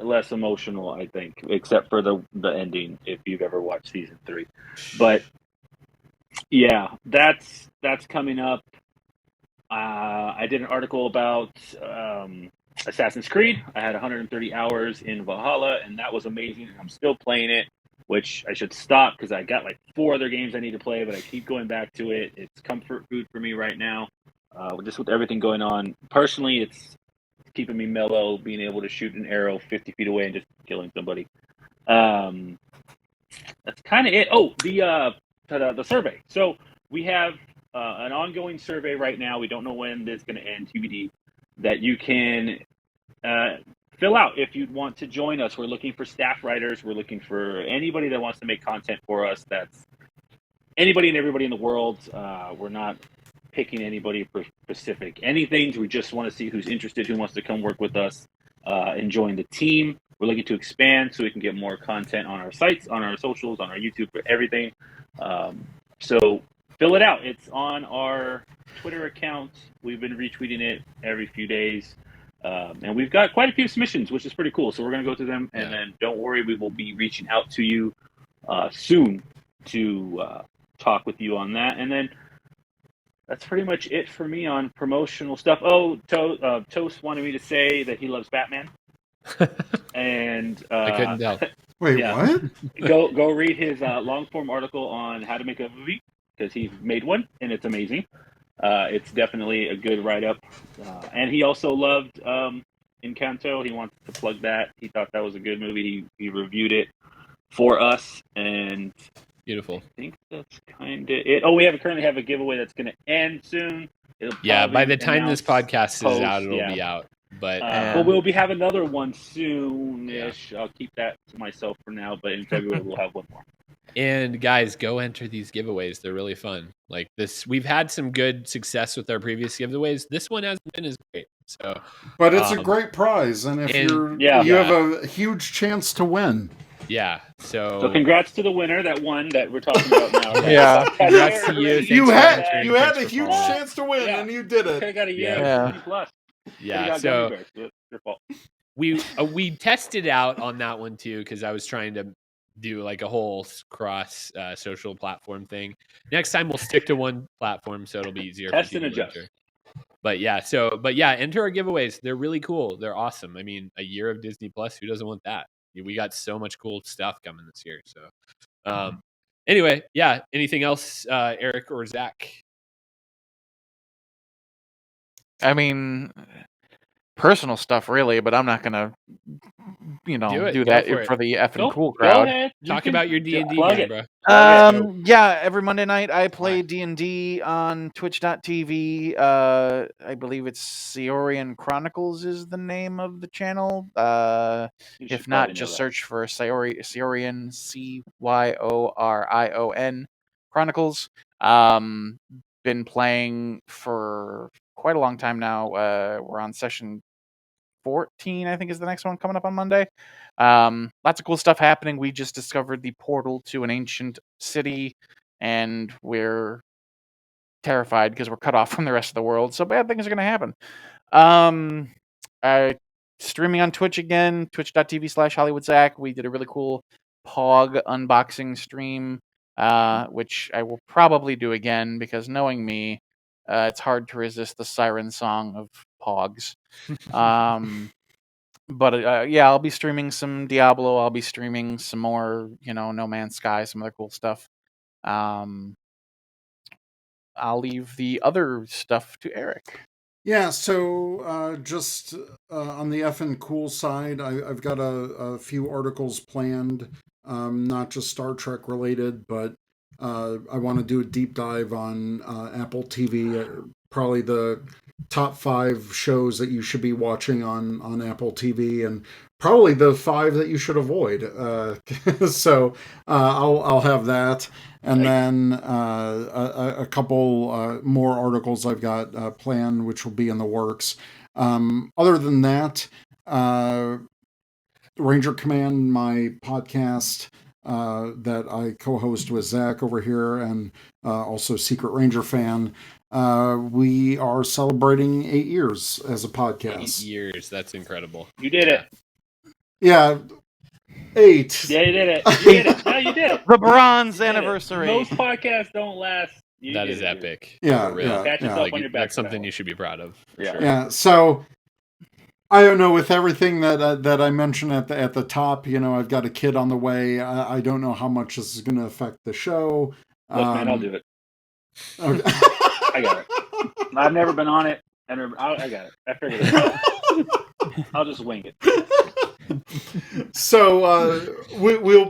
less emotional, I think, except for the ending, if you've ever watched season 3. But yeah, that's coming up. I did an article about Assassin's Creed. I had 130 hours in Valhalla, and that was amazing. I'm still playing it, which I should stop because I got like 4 other games I need to play, but I keep going back to it. It's comfort food for me right now. Just with everything going on. Personally, it's keeping me mellow, being able to shoot an arrow 50 feet away and just killing somebody. That's kind of it. Oh, the survey. So we have an ongoing survey right now. We don't know when this is going to end, TBD, that you can fill out if you'd want to join us. We're looking for staff writers. We're looking for anybody that wants to make content for us. That's anybody and everybody in the world. We're not picking anybody for specific anything. We just want to see who's interested, who wants to come work with us and join the team. We're looking to expand so we can get more content on our sites, on our socials, on our YouTube, for everything. So fill it out. It's on our Twitter account. We've been retweeting it every few days. And we've got quite a few submissions, which is pretty cool. So we're going to go through them. And then don't worry, we will be reaching out to you soon to talk with you on that. And then that's pretty much it for me on promotional stuff. Oh, Toast wanted me to say that he loves Batman. And I couldn't tell. Wait, what? Go read his long form article on how to make a movie, because he made one and it's amazing. It's definitely a good write up. And he also loved Encanto. He wants to plug that. He thought that was a good movie. He reviewed it for us, and beautiful. I think that's kind of it. Oh, we currently have a giveaway that's going to end soon. By the time this podcast is out, it'll be out. But we'll have another one soon-ish. I'll keep that to myself for now, but in February we'll have one more. And guys, go enter these giveaways. They're really fun. Like this, we've had some good success with our previous giveaways. This one hasn't been as great. So, but it's a great prize, and you have a huge chance to win. Yeah. So congrats to the winner that won that we're talking about now. Yeah. Congrats to you. You had a huge chance to win, and you did it. I got a plus. Yeah. So we tested out on that one too, because I was trying to do like a whole cross social platform thing. Next time we'll stick to one platform, so it'll be easier. Test and adjust. But yeah, enter our giveaways. They're really cool. They're awesome. I mean, a year of Disney Plus, who doesn't want that? We got so much cool stuff coming this year. So, anyway, yeah. Anything else, Eric or Zach? I mean, personal stuff, really, but I'm not gonna, do that for the effing cool crowd. Go ahead. Talk about your D&D plug game, it. bro. Yeah, every Monday night I play D&D on twitch.tv. I believe it's Saorian Chronicles is the name of the channel. If not, just search for Saorian, Cyorin Chronicles. Been playing for quite a long time now. We're on session 14, I think, is the next one coming up on Monday. Lots of cool stuff happening. We just discovered the portal to an ancient city, and we're terrified because we're cut off from the rest of the world. So bad things are going to happen. Streaming on Twitch again, twitch.tv/HollywoodZach. We did a really cool Pog unboxing stream, which I will probably do again because knowing me, it's hard to resist the siren song of Pogs. But I'll be streaming some Diablo. I'll be streaming some more, No Man's Sky, some other cool stuff. I'll leave the other stuff to Eric. Yeah, so just on the EFNcool side, I've got a few articles planned, not just Star Trek related, but I want to do a deep dive on Apple TV, probably the top 5 shows that you should be watching on Apple TV, and probably the 5 that you should avoid. So I'll have that. And then a couple more articles I've got planned, which will be in the works. Other than that, Ranger Command, my podcast that I co-host with Zach over here, and also Secret Ranger Fan. We are celebrating 8 years as a podcast. 8 years. That's incredible. You did it. Yeah. 8. Yeah, you did it. You did it. No, you did it. The bronze anniversary. Most podcasts don't last. That is epic. Yeah, For real. Pat yourself on your back. That's something you should be proud of. Sure. Yeah. So I don't know, with everything that I mentioned at the top, I've got a kid on the way. I don't know how much this is going to affect the show. Look, man, I'll do it. Okay. I got it. I've never been on it. I got it. I figured it out. I'll just wing it. So we'll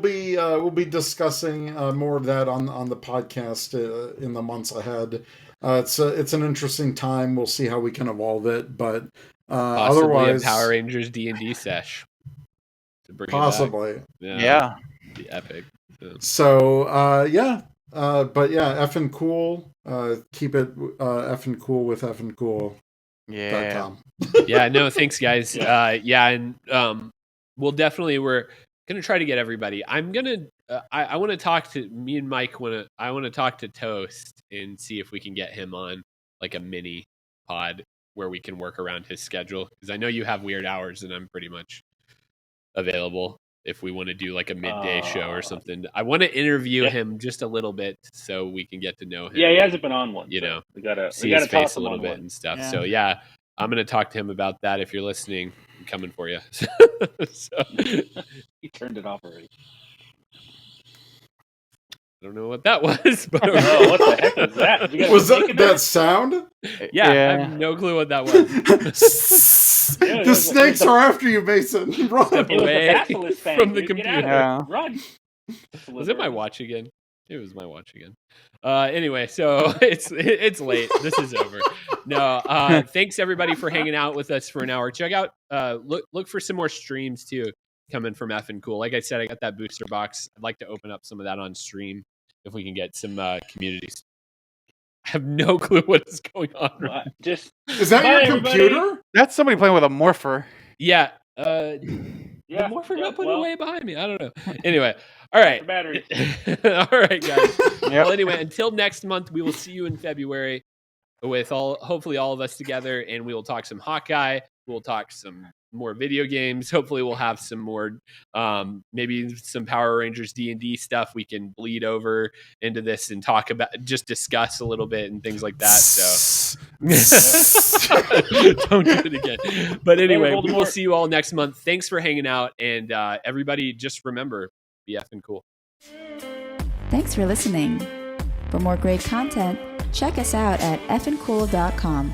be discussing more of that on the podcast in the months ahead. It's an interesting time. We'll see how we can evolve it, but Possibly otherwise, a Power Rangers D&D sesh. To bring possibly, it back. Yeah. Be epic. So but yeah, EFNcool. Keep it EFNcool with EFNcool.com. Yeah. Yeah. No, thanks, guys. And we're gonna try to get everybody. I'm gonna. I want to talk to me and Mike. I want to talk to Toast and see if we can get him on like a mini pod where we can work around his schedule, because I know you have weird hours and I'm pretty much available if we want to do like a midday show or something. I want to interview him just a little bit so we can get to know him. Yeah, he hasn't been on one. We gotta see his face a little bit one. and stuff. Yeah. So yeah, I'm gonna talk to him about that. If you're listening, I'm coming for you. He turned it off already. I don't know what that was, but Oh, what the heck was that? Was that sound? yeah, I have no clue what that was. The snakes are after you, Mason. Run. Step It was away a Basilisk thing, from the dude. Get computer. out of there. Run. Was it my watch again? It was my watch again. Anyway, so it's late. This is over. No, thanks everybody for hanging out with us for an hour. Check out, look for some more streams too coming from EFNcool. Like I said, I got that booster box. I'd like to open up some of that on stream if we can get some communities. I have no clue what is going on. Is that your computer? Everybody. That's somebody playing with a morpher. Yeah. Yeah. The morpher got put well, away behind me. I don't know. Anyway, all right. battery. All right, guys. Yep. Well, anyway, until next month, we will see you in February with hopefully all of us together, and we will talk some Hawkeye. We'll talk some more video games. Hopefully we'll have some more, maybe some Power Rangers D&D stuff we can bleed over into this and talk about, just discuss a little bit and things like that. So don't do it again. But anyway, we will see you all next month. Thanks for hanging out. And everybody, just remember, be effing cool. Thanks for listening. For more great content, check us out at EFNcool.com.